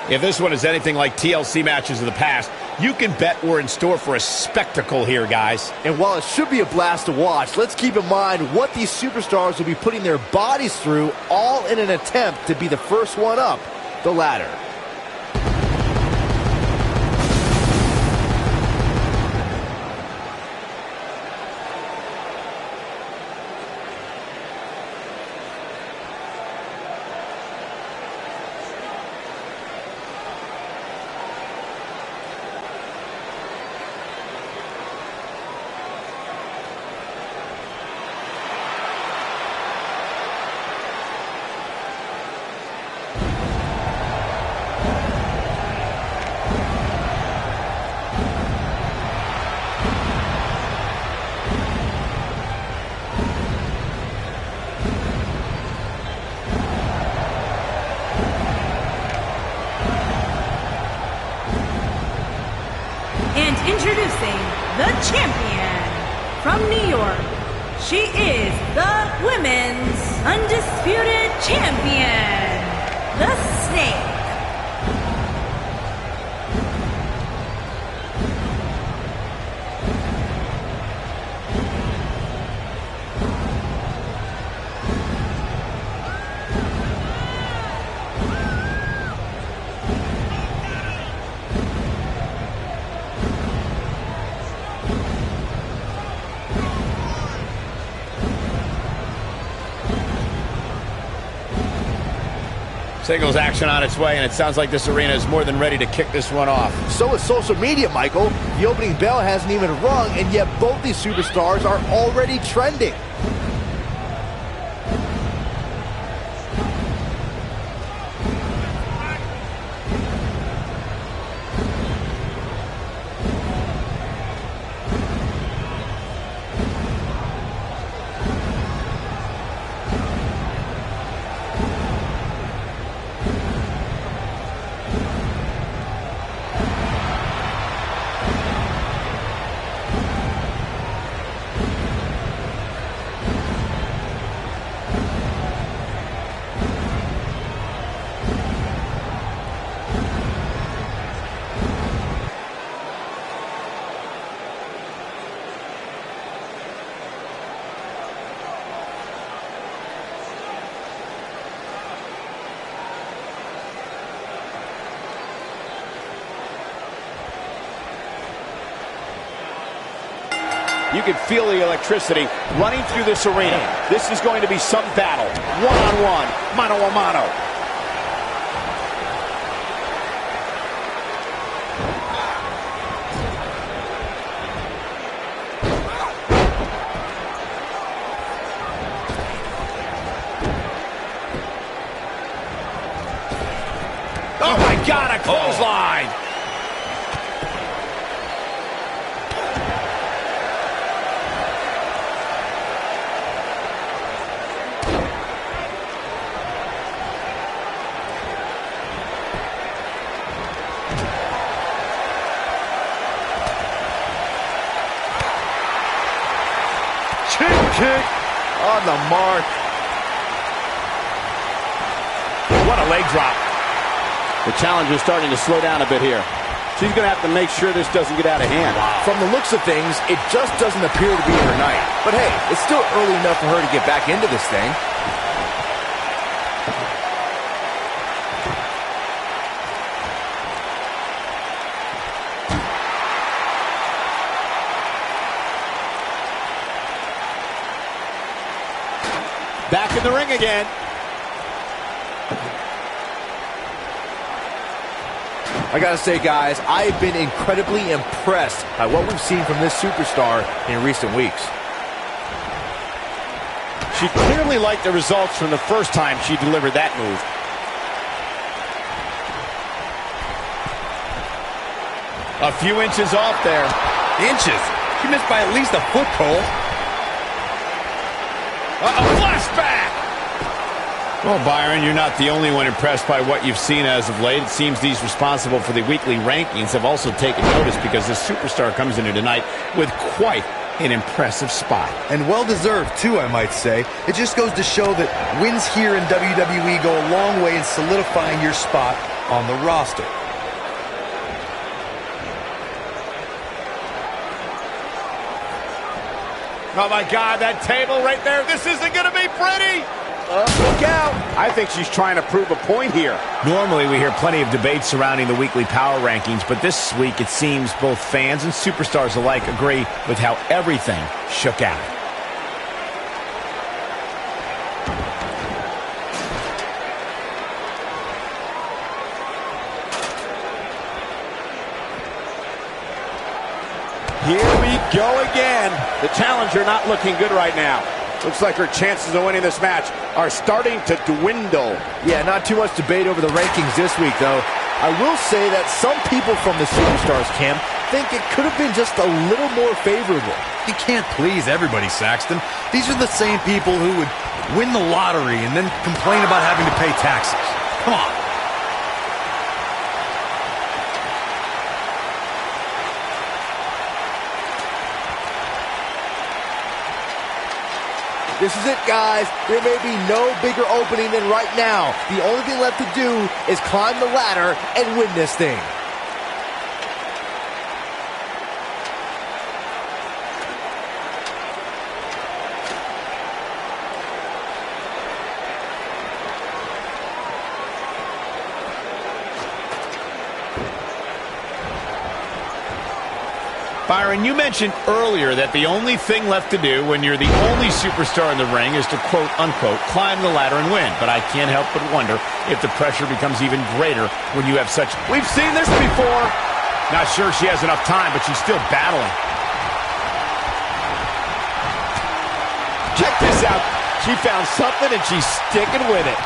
If this one is anything like TLC matches of the past, you can bet we're in store for a spectacle here, guys. And while it should be a blast to watch, let's keep in mind what these superstars will be putting their bodies through, all in an attempt to be the first one up the ladder. Introducing the champion from New York. She is the Women's Undisputed Champion, the Snake. Singles action on its way, and it sounds like this arena is more than ready to kick this one off. So is social media, Michael. The opening bell hasn't even rung, and yet both these superstars are already trending. You can feel the electricity running through this arena. This is going to be some battle. One-on-one, mano-a-mano. Oh my God, a clothesline! Kick on the mark. What a leg drop. The challenger's starting to slow down a bit here. She's going to have to make sure this doesn't get out of hand. From the looks of things, it just doesn't appear to be her night. But hey, it's still early enough for her to get back into this thing. Back in the ring again. I gotta say, guys, I've been incredibly impressed by what we've seen from this superstar in recent weeks. She clearly liked the results from the first time she delivered that move. A few inches off there. Inches? She missed by at least a foot, Cole. A flashback! Well, Byron, you're not the only one impressed by what you've seen as of late. It seems these responsible for the weekly rankings have also taken notice because this superstar comes into tonight with quite an impressive spot. And well-deserved, too, I might say. It just goes to show that wins here in WWE go a long way in solidifying your spot on the roster. Oh, my God, that table right there. This isn't going to be pretty. Look out. I think she's trying to prove a point here. Normally, we hear plenty of debate surrounding the weekly power rankings, but this week it seems both fans and superstars alike agree with how everything shook out. Here we go again. The challenger not looking good right now. Looks like her chances of winning this match are starting to dwindle. Yeah, not too much debate over the rankings this week, though. I will say that some people from the Superstars camp think it could have been just a little more favorable. You can't please everybody, Saxton. These are the same people who would win the lottery and then complain about having to pay taxes. Come on. This is it, guys. There may be no bigger opening than right now. The only thing left to do is climb the ladder and win this thing. Byron, you mentioned earlier that the only thing left to do when you're the only superstar in the ring is to quote-unquote climb the ladder and win. But I can't help but wonder if the pressure becomes even greater when you have such... We've seen this before. Not sure she has enough time, but she's still battling. Check this out. She found something and she's sticking with it.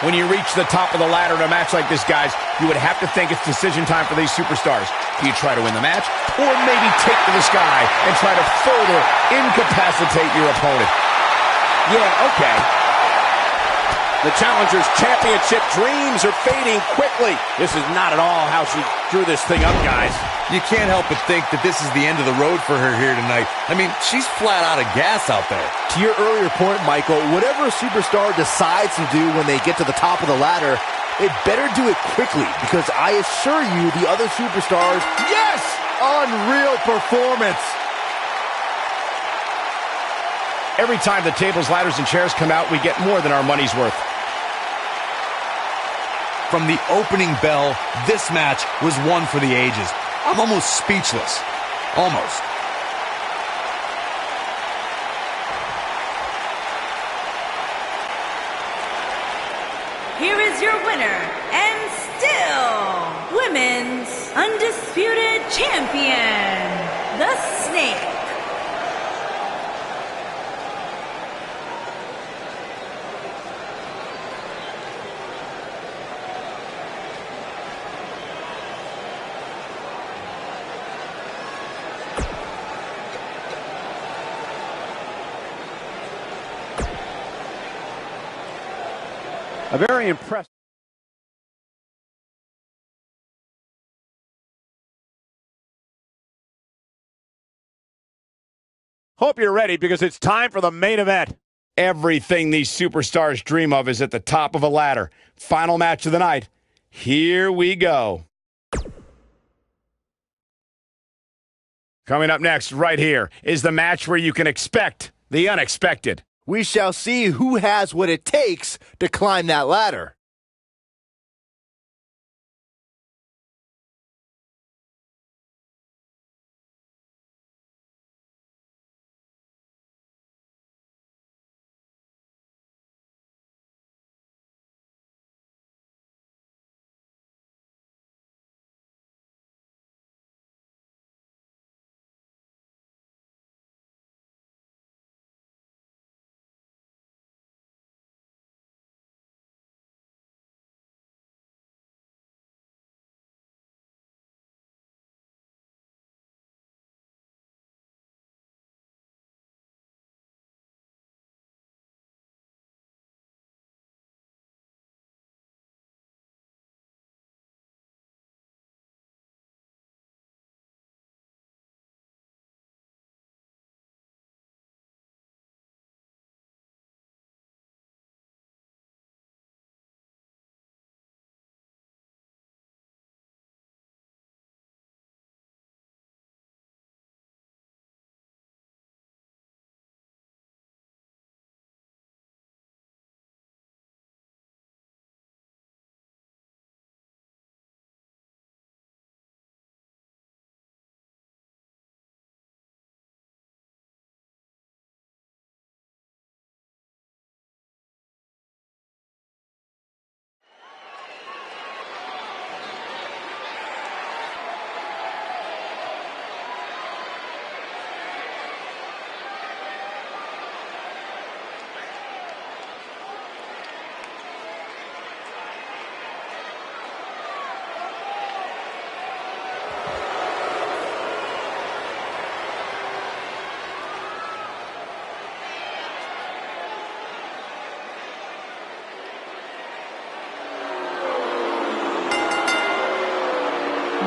When you reach the top of the ladder in a match like this, guys, you would have to think it's decision time for these superstars. Do you try to win the match, or maybe take to the sky and try to further incapacitate your opponent? Yeah, okay. The challenger's championship dreams are fading quickly. This is not at all how she drew this thing up, guys. You can't help but think that this is the end of the road for her here tonight. I mean, she's flat out of gas out there. To your earlier point, Michael, whatever a superstar decides to do when they get to the top of the ladder, they better do it quickly, because I assure you the other superstars... Yes! Unreal performance! Every time the tables, ladders, and chairs come out, we get more than our money's worth. From the opening bell, this match was one for the ages. I'm almost speechless. Almost. Here is your winner, and still Women's Undisputed Champion, the Snake. A very impressive... Hope you're ready, because it's time for the main event. Everything these superstars dream of is at the top of a ladder. Final match of the night. Here we go. Coming up next, right here, is the match where you can expect the unexpected. We shall see who has what it takes to climb that ladder.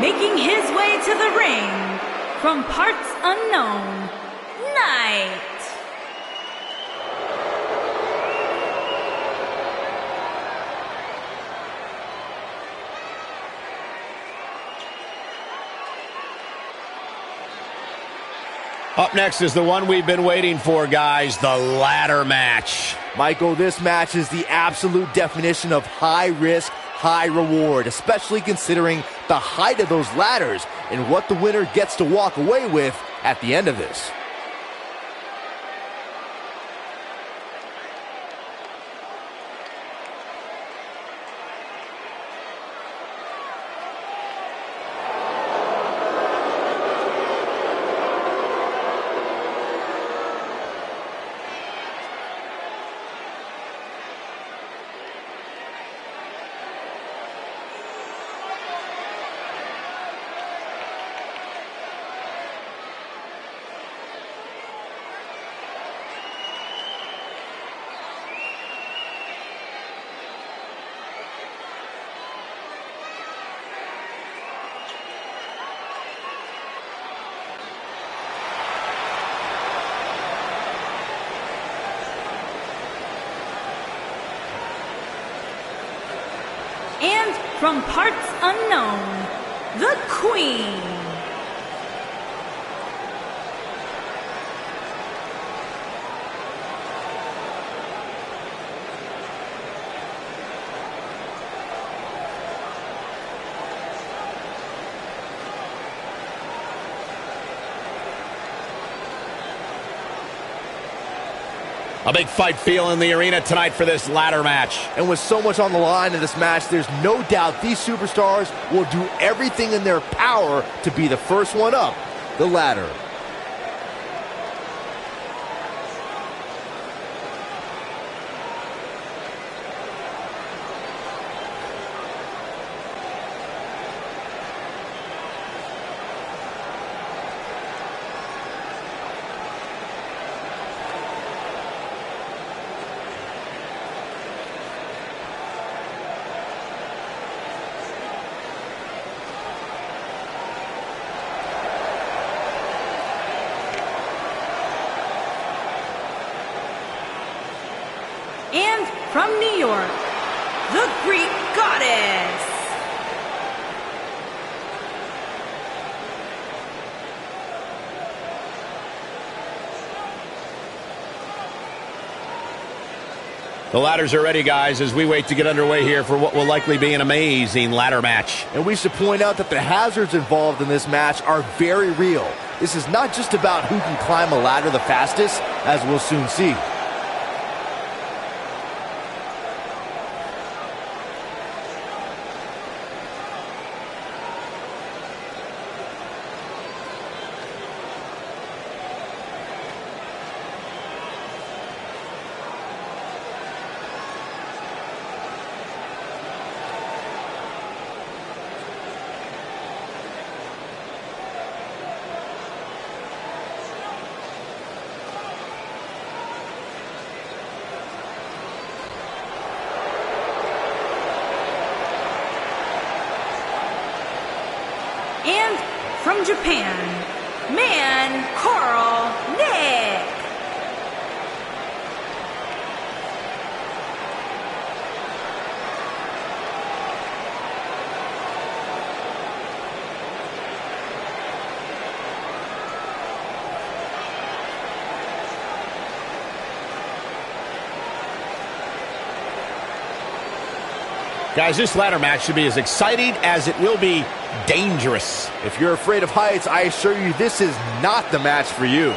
Making his way to the ring, from parts unknown, Knight. Up next is the one we've been waiting for, guys, the ladder match. Michael, this match is the absolute definition of high risk, high reward, especially considering the height of those ladders and what the winner gets to walk away with at the end of this. And from parts unknown, the Queen. A big fight feel in the arena tonight for this ladder match. And with so much on the line in this match, there's no doubt these superstars will do everything in their power to be the first one up the ladder. And from New York, the Greek Goddess. The ladders are ready, guys, as we wait to get underway here for what will likely be an amazing ladder match. And we should point out that the hazards involved in this match are very real. This is not just about who can climb a ladder the fastest, as we'll soon see. And from Japan, Man Carl Nick. Guys, this ladder match should be as exciting as it will be dangerous. If you're afraid of heights, I assure you this is not the match for you.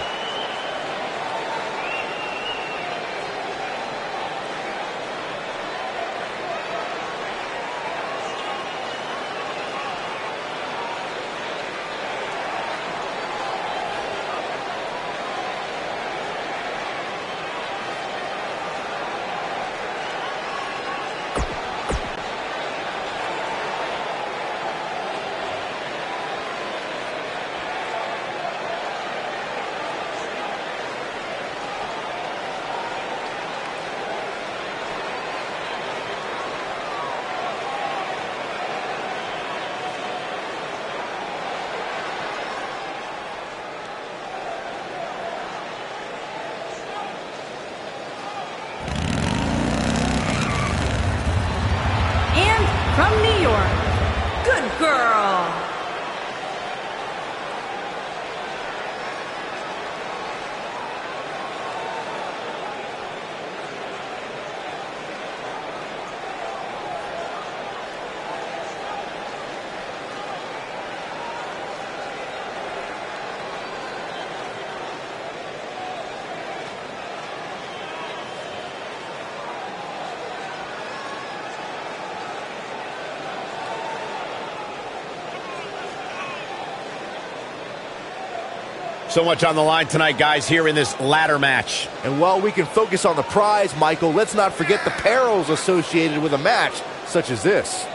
From New York, Good Girl. So much on the line tonight, guys, here in this ladder match. And while we can focus on the prize, Michael, let's not forget the perils associated with a match such as this.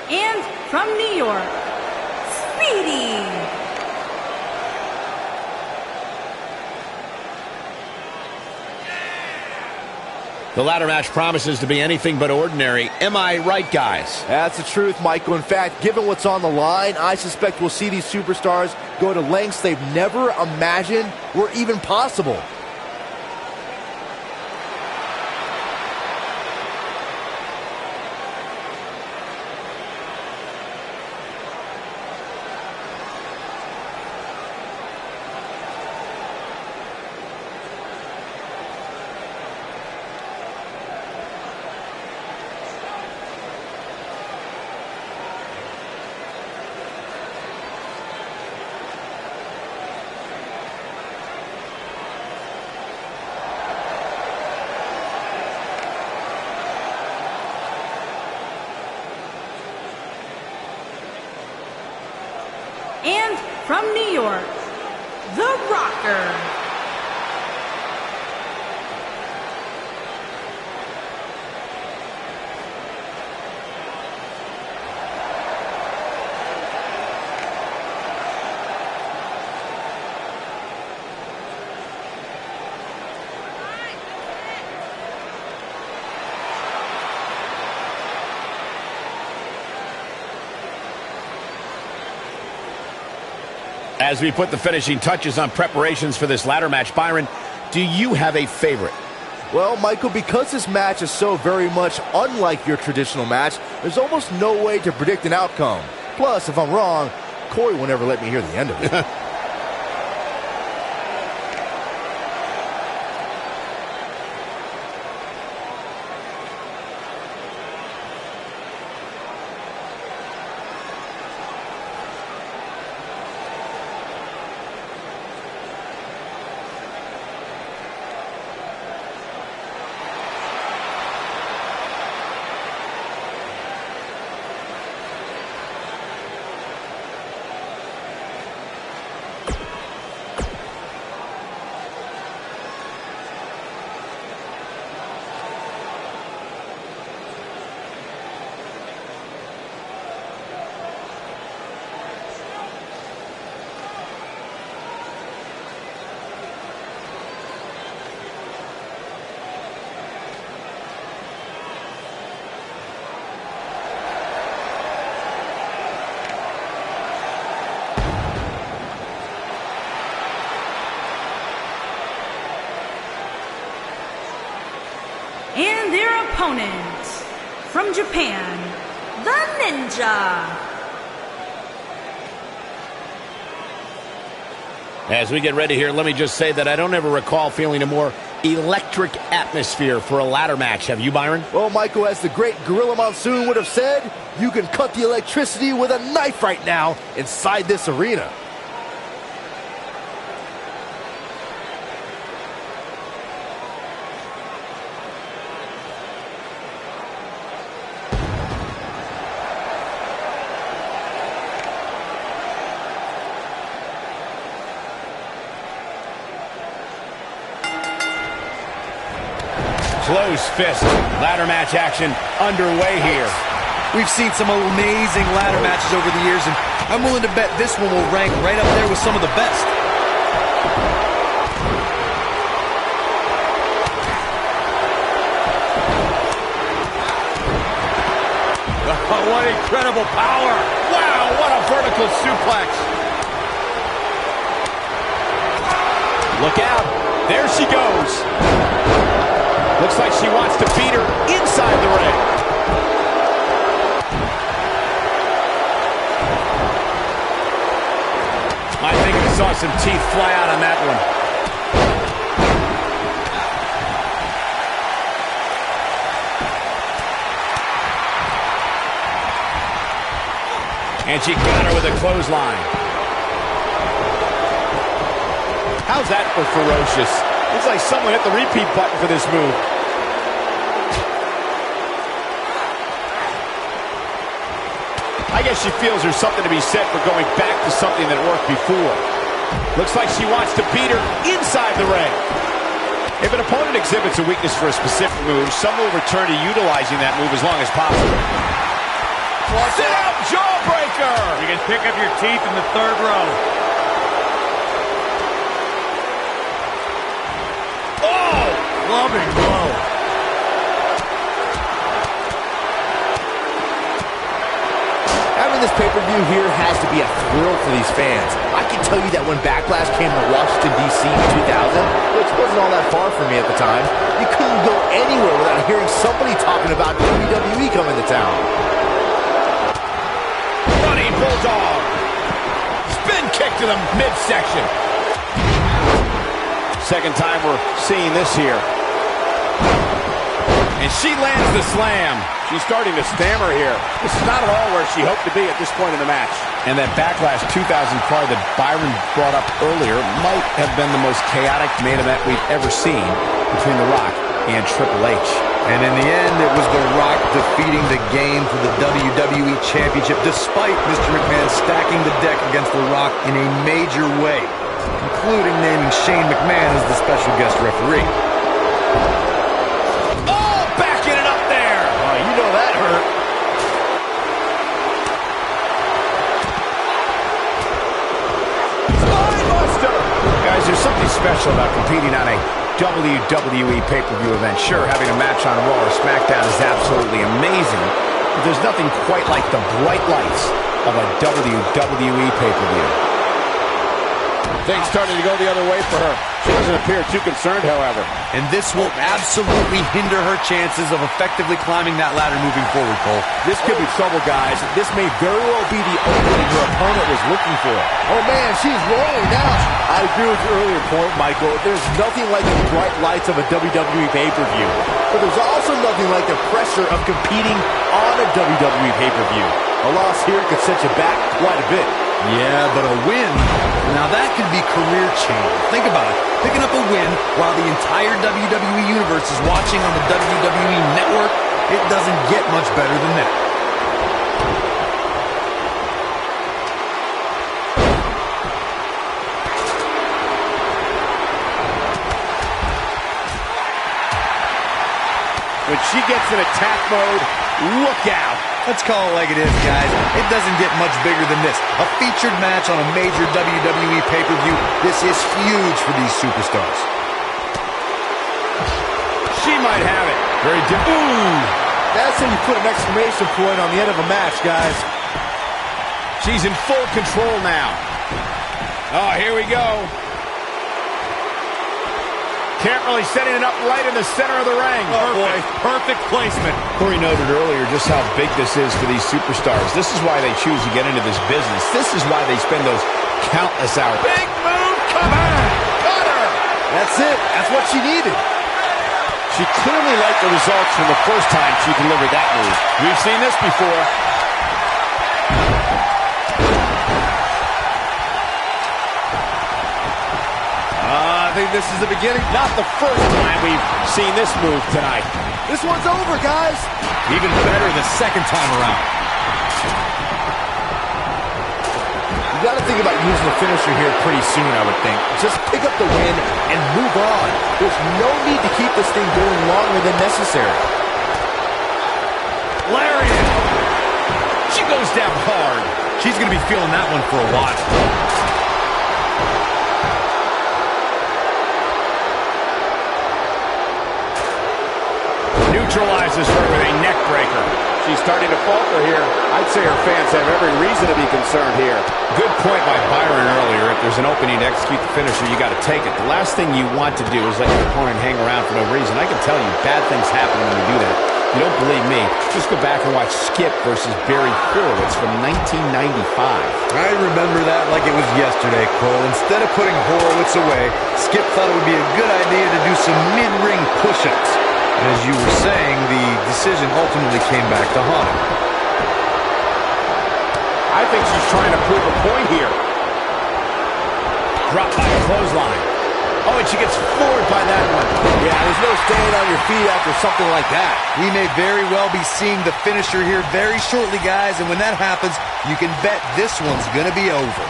And from New York, Speedy. The ladder match promises to be anything but ordinary. Am I right, guys? That's the truth, Michael. In fact, given what's on the line, I suspect we'll see these superstars go to lengths they've never imagined were even possible. And from New York, The Rocker. As we put the finishing touches on preparations for this ladder match, Byron, do you have a favorite? Well, Michael, because this match is so very much unlike your traditional match, there's almost no way to predict an outcome. Plus, if I'm wrong, Corey will never let me hear the end of it. And their opponent, from Japan, the Ninja. As we get ready here, let me just say that I don't ever recall feeling a more electric atmosphere for a ladder match. Have you, Byron? Well, Michael, as the great Gorilla Monsoon would have said, you can cut the electricity with a knife right now inside this arena. nose fist. Ladder match action underway here. We've seen some amazing ladder matches over the years, and I'm willing to bet this one will rank right up there with some of the best. Oh, what incredible power. Wow, what a vertical suplex. Look out. There she goes. Looks like she wants to beat her inside the ring. I think I saw some teeth fly out on that one. And she got her with a clothesline. How's that for ferocious? Looks like someone hit the repeat button for this move. I guess she feels there's something to be said for going back to something that worked before. Looks like she wants to beat her inside the ring. If an opponent exhibits a weakness for a specific move, some will return to utilizing that move as long as possible. Sit out jawbreaker! You can pick up your teeth in the third row. Oh! Loving blow. Having this pay-per-view here has to be a thrill for these fans. I can tell you that when Backlash came to Washington, D.C. in 2000, which wasn't all that far from me at the time, you couldn't go anywhere without hearing somebody talking about WWE coming to town. Running bulldog. Spin kick to the midsection. Second time we're seeing this here. And she lands the slam. She's starting to stammer here. This is not at all where she hoped to be at this point in the match. And that Backlash 2000 card that Byron brought up earlier might have been the most chaotic main event we've ever seen between The Rock and Triple H. And in the end, it was The Rock defeating the game for the WWE Championship, despite Mr. McMahon stacking the deck against The Rock in a major way, including naming Shane McMahon as the special guest referee. Oh, backing it up there. Oh, you know that hurt. Spinebuster. Guys, there's something special about competing on a WWE pay-per-view event. Sure, having a match on Raw or SmackDown is absolutely amazing, but there's nothing quite like the bright lights of a WWE pay-per-view. Things starting to go the other way for her. She doesn't appear too concerned, however. And this will absolutely hinder her chances of effectively climbing that ladder moving forward, Cole. This could be trouble, guys. This may very well be the opening her opponent was looking for. Oh, man, she's rolling now. I agree with your earlier point, Michael. There's nothing like the bright lights of a WWE pay-per-view. But there's also nothing like the pressure of competing on a WWE pay-per-view. A loss here could set you back quite a bit. Yeah, but a win, now that could be career changing. Think about it. Picking up a win while the entire WWE Universe is watching on the WWE Network, it doesn't get much better than that. When she gets in attack mode, look out. Let's call it like it is, guys. It doesn't get much bigger than this. A featured match on a major WWE pay-per-view. This is huge for these superstars. She might have it. Very different. Ooh, that's how you put an exclamation point on the end of a match, guys. She's in full control now. Oh, here we go. Can't really setting it up right in the center of the ring. Oh, boy. Perfect placement. Corey noted earlier just how big this is for these superstars. This is why they choose to get into this business. This is why they spend those countless hours. Big move coming. Got her. That's it. That's what she needed. She clearly liked the results from the first time she delivered that move. We've seen this before. I think this is the beginning. Not the first time we've seen this move tonight. This one's over, guys. Even better the second time around. You got got to think about using the finisher here pretty soon, I would think. Just pick up the win and move on. There's no need to keep this thing going longer than necessary. Lariat! She goes down hard. She's going to be feeling that one for a while. Neutralizes her with a neck breaker. She's starting to falter here. I'd say her fans have every reason to be concerned here. Good point by Byron earlier. If there's an opening to execute the finisher, you got to take it. The last thing you want to do is let your opponent hang around for no reason. I can tell you, bad things happen when you do that. If you don't believe me, just go back and watch Skip versus Barry Horowitz from 1995. I remember that like it was yesterday, Cole. Instead of putting Horowitz away, Skip thought it would be a good idea to do some mid-ring push-ups. And as you were saying, the decision ultimately came back to haunt him. I think she's trying to prove a point here. Dropped by a clothesline. Oh, and she gets floored by that one. Yeah, there's no staying on your feet after something like that. We may very well be seeing the finisher here very shortly, guys. And when that happens, you can bet this one's going to be over.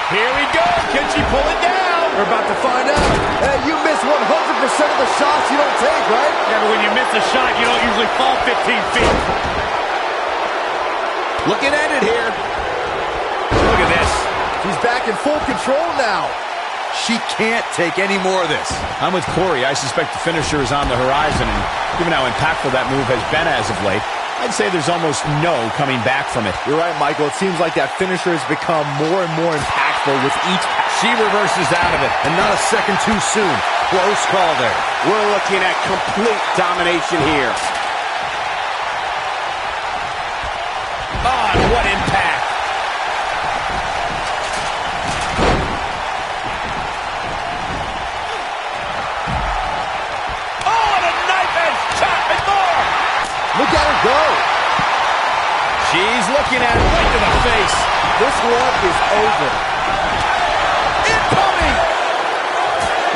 Here we go. Can she pull it down? We're about to find out. Hey, you miss 100% of the shots you don't take, right? Yeah, but when you miss a shot, you don't usually fall 15 feet. Looking at it here. Look at this. She's back in full control now. She can't take any more of this. I'm with Corey. I suspect the finisher is on the horizon, and given how impactful that move has been as of late, I'd say there's almost no coming back from it. You're right, Michael. It seems like that finisher has become more and more impactful with each. She reverses out of it. And not a second too soon. Close call there. We're looking at complete domination here. Oh, and what impact. Oh, and a knife edge chop and more. Look at her go. She's looking at it right to the face. This one is over. Incoming!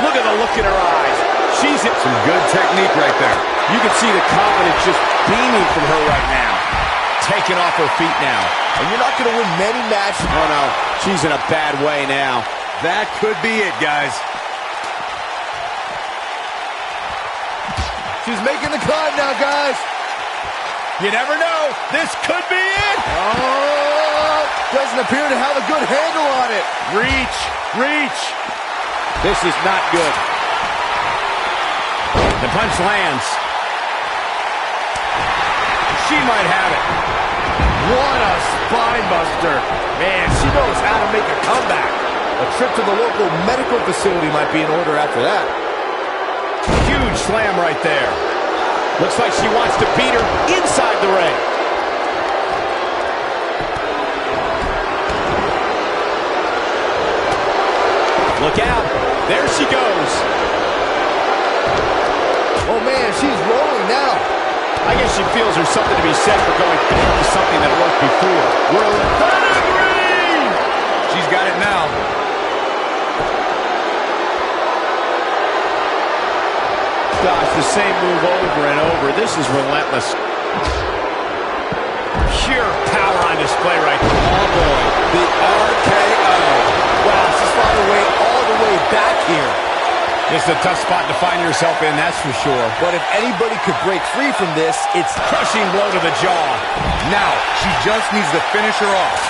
Look at the look in her eyes. She's in Some good technique right there. You can see the confidence just beaming from her right now. Taken off her feet now. And you're not going to win many matches. Oh, no. She's in a bad way now. That could be it, guys. She's making the climb now, guys. You never know. This could be it. Oh, doesn't appear to have a good handle on it. Reach, reach. This is not good. The punch lands. She might have it. What a spine buster. Man, she knows how to make a comeback. A trip to the local medical facility might be in order after that. Huge slam right there. Looks like she wants to beat her inside the ring. Look out. There she goes. Oh, man, she's rolling now. I guess she feels there's something to be said for going back to something that worked before. We're pedigree! She's got it now. Gosh, the same move over and over. This is relentless. Pure power on display right there. Oh, boy. The RKO. Wow, she's found her way all the way back here. This is a tough spot to find yourself in, that's for sure. But if anybody could break free from this, it's Crushing blow to the jaw. Now, she just needs to finish her off.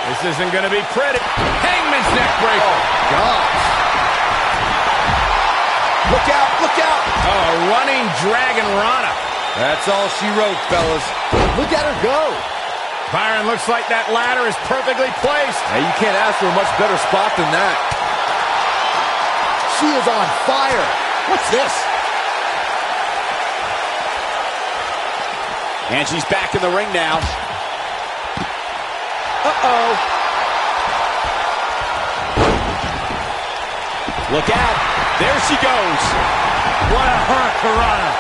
This isn't going to be pretty. Hangman's neck breaker. gosh. Look out, look out. Oh, a running Dragon Rana. That's all she wrote, fellas. Look at her go. Byron, looks like that ladder is perfectly placed. Hey, you can't ask for a much better spot than that. She is on fire. What's this? And she's back in the ring now. Uh-oh. Look out. There she goes. What a hurricanrana.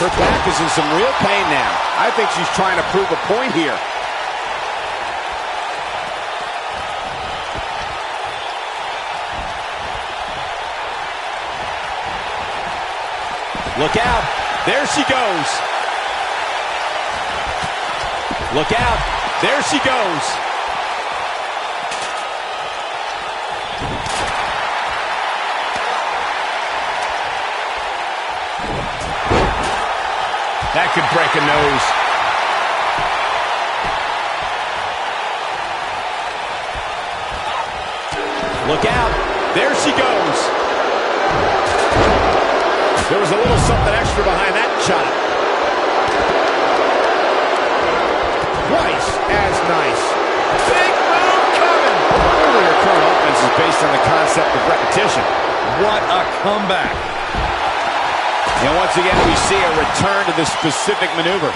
Her back is in some real pain now. I think she's trying to prove a point here. Look out. There she goes. Look out. There she goes. That could break a nose. Look out. There she goes. There was a little something extra behind that shot. Twice as nice. Big move coming. Only her current offense is based on the concept of repetition. What a comeback. And once again, we see a return to this specific maneuver.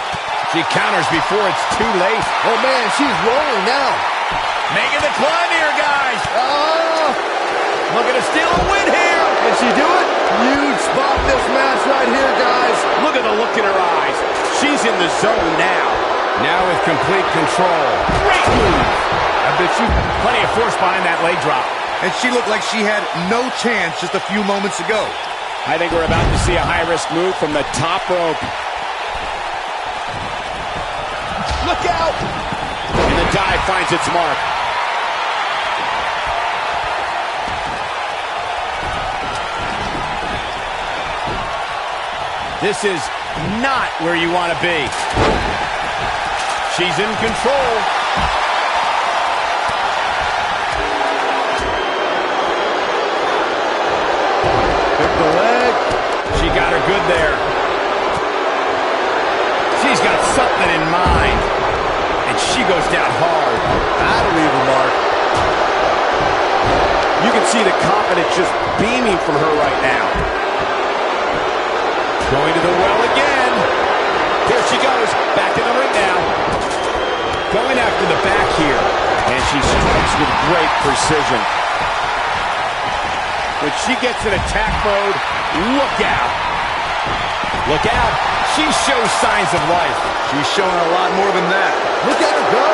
She counters before it's too late. Oh, man, she's rolling now. Making the climb here, guys. Oh! Looking to steal a win here. Can she do it? Huge spot in this match right here, guys. Look at the look in her eyes. She's in the zone now. Now with complete control. Great move. I bet you plenty of force behind that leg drop. And she looked like she had no chance just a few moments ago. I think we're about to see a high-risk move from the top rope. Look out! And the dive finds its mark. This is not where you want to be. She's in control. Pick the leg. She got her good there. She's got something in mind. And she goes down hard. That'll leave a mark. You can see the confidence just beaming from her right now. Going to the well again. Here she goes. Back in the ring now. Going after the back here. And she strikes with great precision. When she gets in attack mode, look out. Look out. She shows signs of life. She's showing a lot more than that. Look at her go.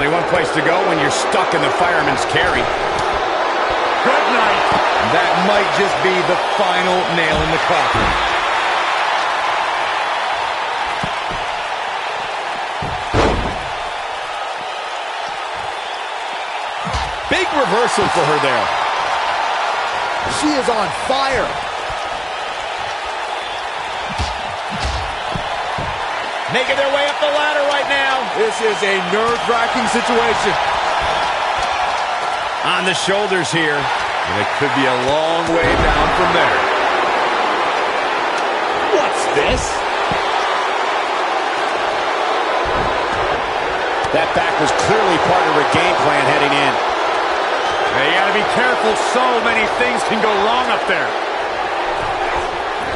Only one place to go when you're stuck in the fireman's carry. Good night. That might just be the final nail in the coffin. Big reversal for her there. She is on fire. Making their way up the ladder right now. This is a nerve-wracking situation. On the shoulders here. And it could be a long way down from there. What's this? That back was clearly part of her game plan heading in. You gotta be careful. So many things can go wrong up there.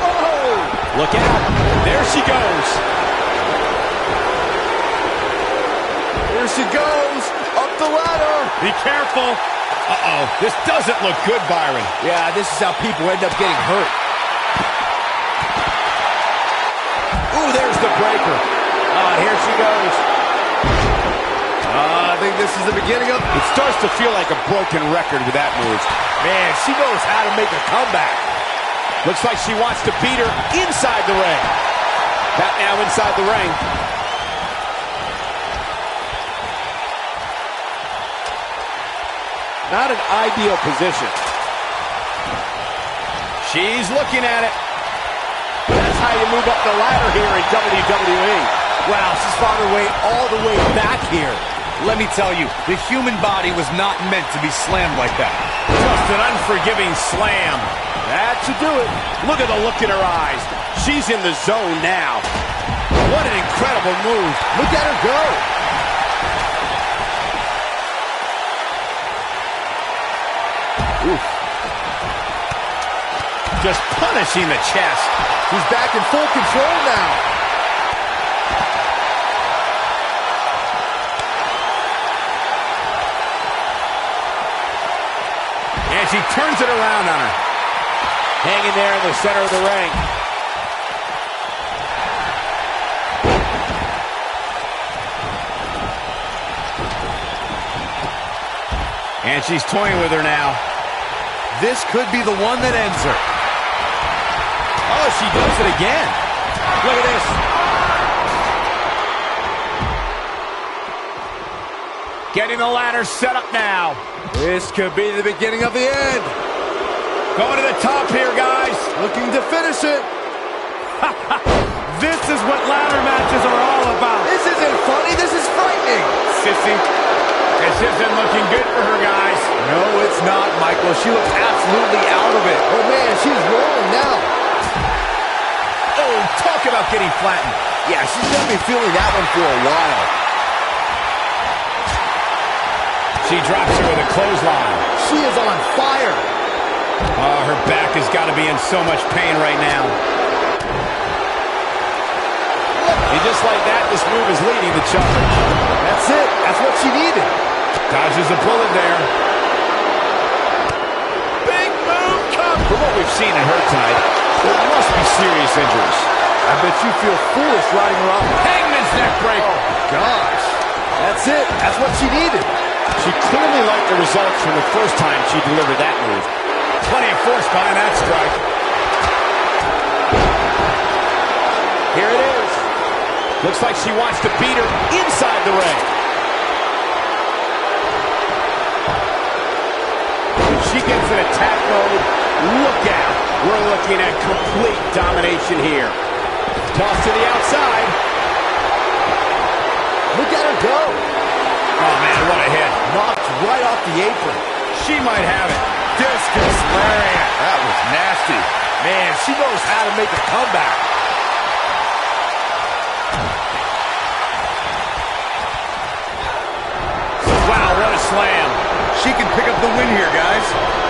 Oh! Look out. There she goes. Here she goes. Up the ladder. Be careful. Uh-oh. This doesn't look good, Byron. Yeah, this is how people end up getting hurt. Ooh, there's the breaker. Here she goes. I think this is the beginning of... It starts to feel like a broken record with that move. Man, she knows how to make a comeback. Looks like she wants to beat her inside the ring. Back now inside the ring. Not an ideal position. She's looking at it. That's how you move up the ladder here in WWE. Wow, she's found her way all the way back here. Let me tell you, the human body was not meant to be slammed like that. Just an unforgiving slam. That should do it. Look at the look in her eyes. She's in the zone now. What an incredible move. Look at her go. Oof. Just punishing the chest. She's back in full control now. And she turns it around on her. Hanging there in the center of the ring. And she's toying with her now. This could be the one that ends her. Oh, she does it again. Look at this. Getting the ladder set up now. This could be the beginning of the end. Going to the top here, guys. Looking to finish it. This is what ladder matches are all about. This isn't funny. This is frightening. Sissy, this isn't looking good for her, guys. No, it's not, Michael. She looks absolutely out of it. Oh, man, she's rolling now. Oh, talk about getting flattened. Yeah, she's going to be feeling that one for a while. She drops her with a clothesline. She is on fire. Oh, her back has got to be in so much pain right now. And just like that, this move is leading the charge. That's it. That's what she needed. Dodges a bullet there. Big move comes. From what we've seen in her tonight, there must be serious injuries. I bet you feel foolish riding her off. Hangman's neck break. Oh, gosh. That's it. That's what she needed. She clearly liked the results from the first time she delivered that move. Plenty of force behind that strike. Here it is. Looks like she wants to beat her inside the ring. When she gets in attack mode, look out. We're looking at complete domination here. Toss to the outside. Look at her go. Oh, man, what a hit. Knocked right off the apron. She might have it. Discus lariat. That was nasty. Man, she knows how to make a comeback. Wow, what a slam. She can pick up the win here, guys.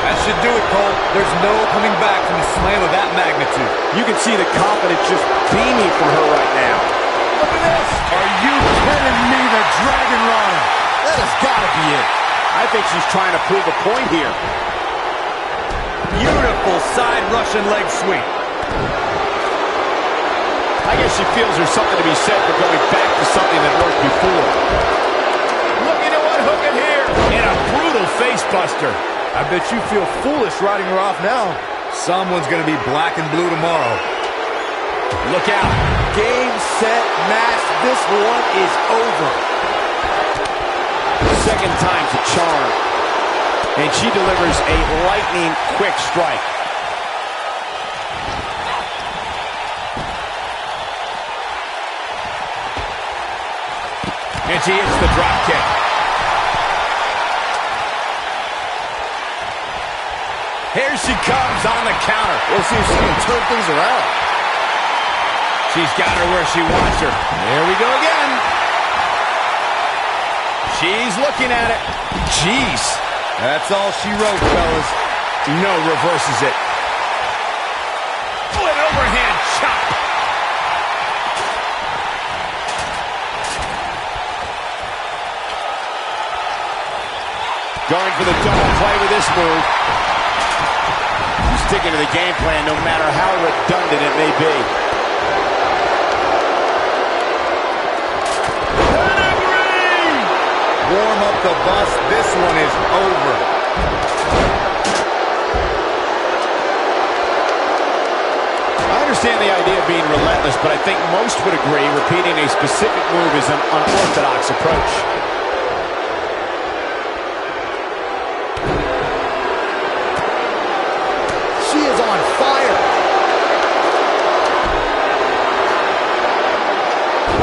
That should do it, Cole. There's no coming back from a slam of that magnitude. You can see the confidence just beaming from her right now. Look at this. Are you kidding me? The Dragon Rana. That has got to be it. I think she's trying to prove a point here. Beautiful side Russian leg sweep. I guess she feels there's something to be said for going back to something that worked before. Looking to unhook it here. And a brutal face buster. I bet you feel foolish riding her off now. Someone's going to be black and blue tomorrow. Look out. Game, set, match. This one is over. Second time's a charm. And she delivers a lightning quick strike. And she hits the drop kick. Here she comes on the counter. We'll see if she can turn things around. She's got her where she wants her. There we go again. She's looking at it. Jeez. That's all she wrote, fellas. No, reverses it. Oh, an overhand chop. Going for the double play with this move. Sticking to the game plan no matter how redundant it may be. Warm up the bus. This one is over. I understand the idea of being relentless, but I think most would agree repeating a specific move is an unorthodox approach. She is on fire.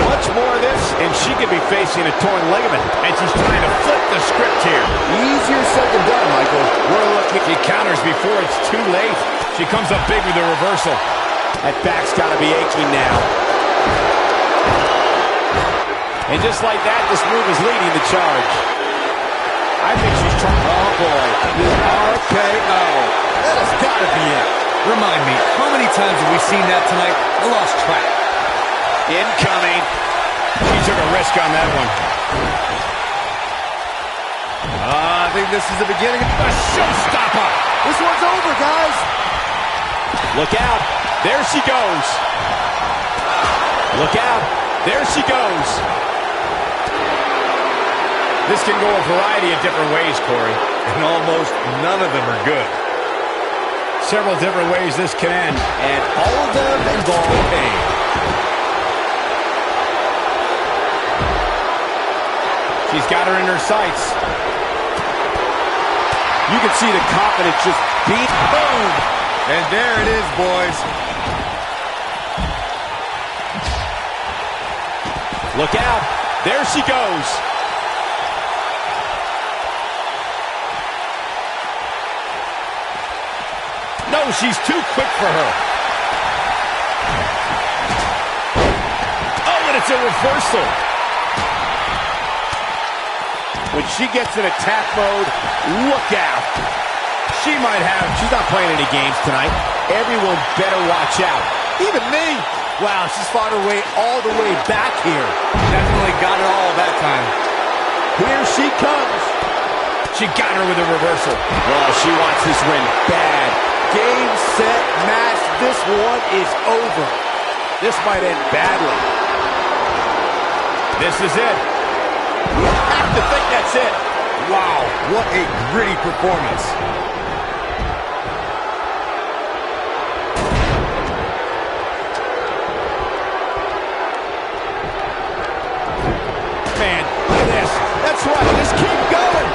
Much more of this, and she could be facing a torn ligament. And she's trying to flip the script here. Easier said than done, Michael. We're looking. She counters before it's too late. She comes up big with the reversal. That back's got to be aching now. And just like that, this move is leading the charge. I think she's trying. Oh, boy. The RKO. That has got to be it. Remind me, how many times have we seen that tonight? I lost track. Incoming. She took a risk on that one. I think this is the beginning of A showstopper. This one's over, guys. Look out. There she goes. Look out. There she goes. This can go a variety of different ways, Corey. And almost none of them are good. Several different ways this can end. And all of them involve pain. She's got her in her sights. You can see the confidence just beat. Boom! And there it is, boys. Look out. There she goes. No, she's too quick for her. Oh, and it's a reversal. When she gets in attack mode, look out. She's not playing any games tonight. Everyone better watch out. Even me. Wow, she's fought her way all the way back here. Definitely got it all that time. Here she comes. She got her with a reversal. Oh, she wants this win bad. Game, set, match. This one is over. This might end badly. This is it. You have to think that's it. Wow, what a gritty performance. Man, look at this. That's right. Just keep going.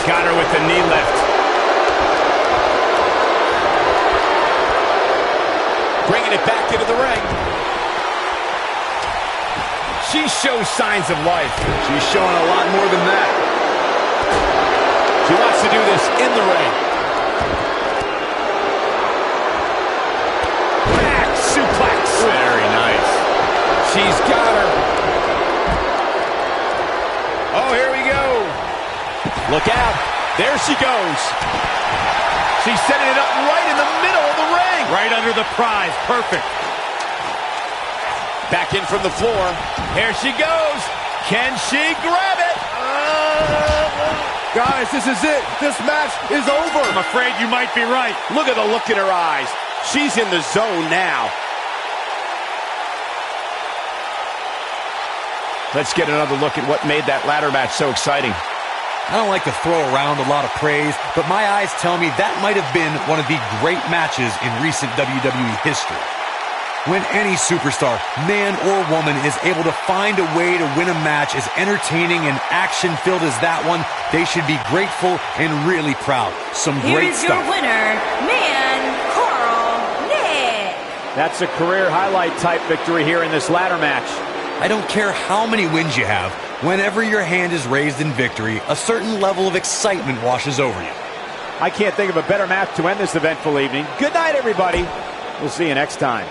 Got her with the knee lift. Bringing it back into the ring. She shows signs of life. She's showing a lot more than that. She wants to do this in the ring. Back suplex. Very nice. She's got her. Oh, here we go. Look out. There she goes. She's setting it up right in the middle of the ring. Right under the prize. Perfect. Back in from the floor. Here she goes. Can she grab it? Guys, this is it. This match is over. I'm afraid you might be right. Look at the look in her eyes. She's in the zone now. Let's get another look at what made that ladder match so exciting. I don't like to throw around a lot of praise, but my eyes tell me that might have been one of the great matches in recent WWE history. When any superstar, man or woman, is able to find a way to win a match as entertaining and action-filled as that one, they should be grateful and really proud. Some great Here's stuff. your winner, Carl Nick. That's a career highlight type victory here in this ladder match. I don't care how many wins you have, whenever your hand is raised in victory, a certain level of excitement washes over you. I can't think of a better match to end this eventful evening. Good night, everybody. We'll see you next time.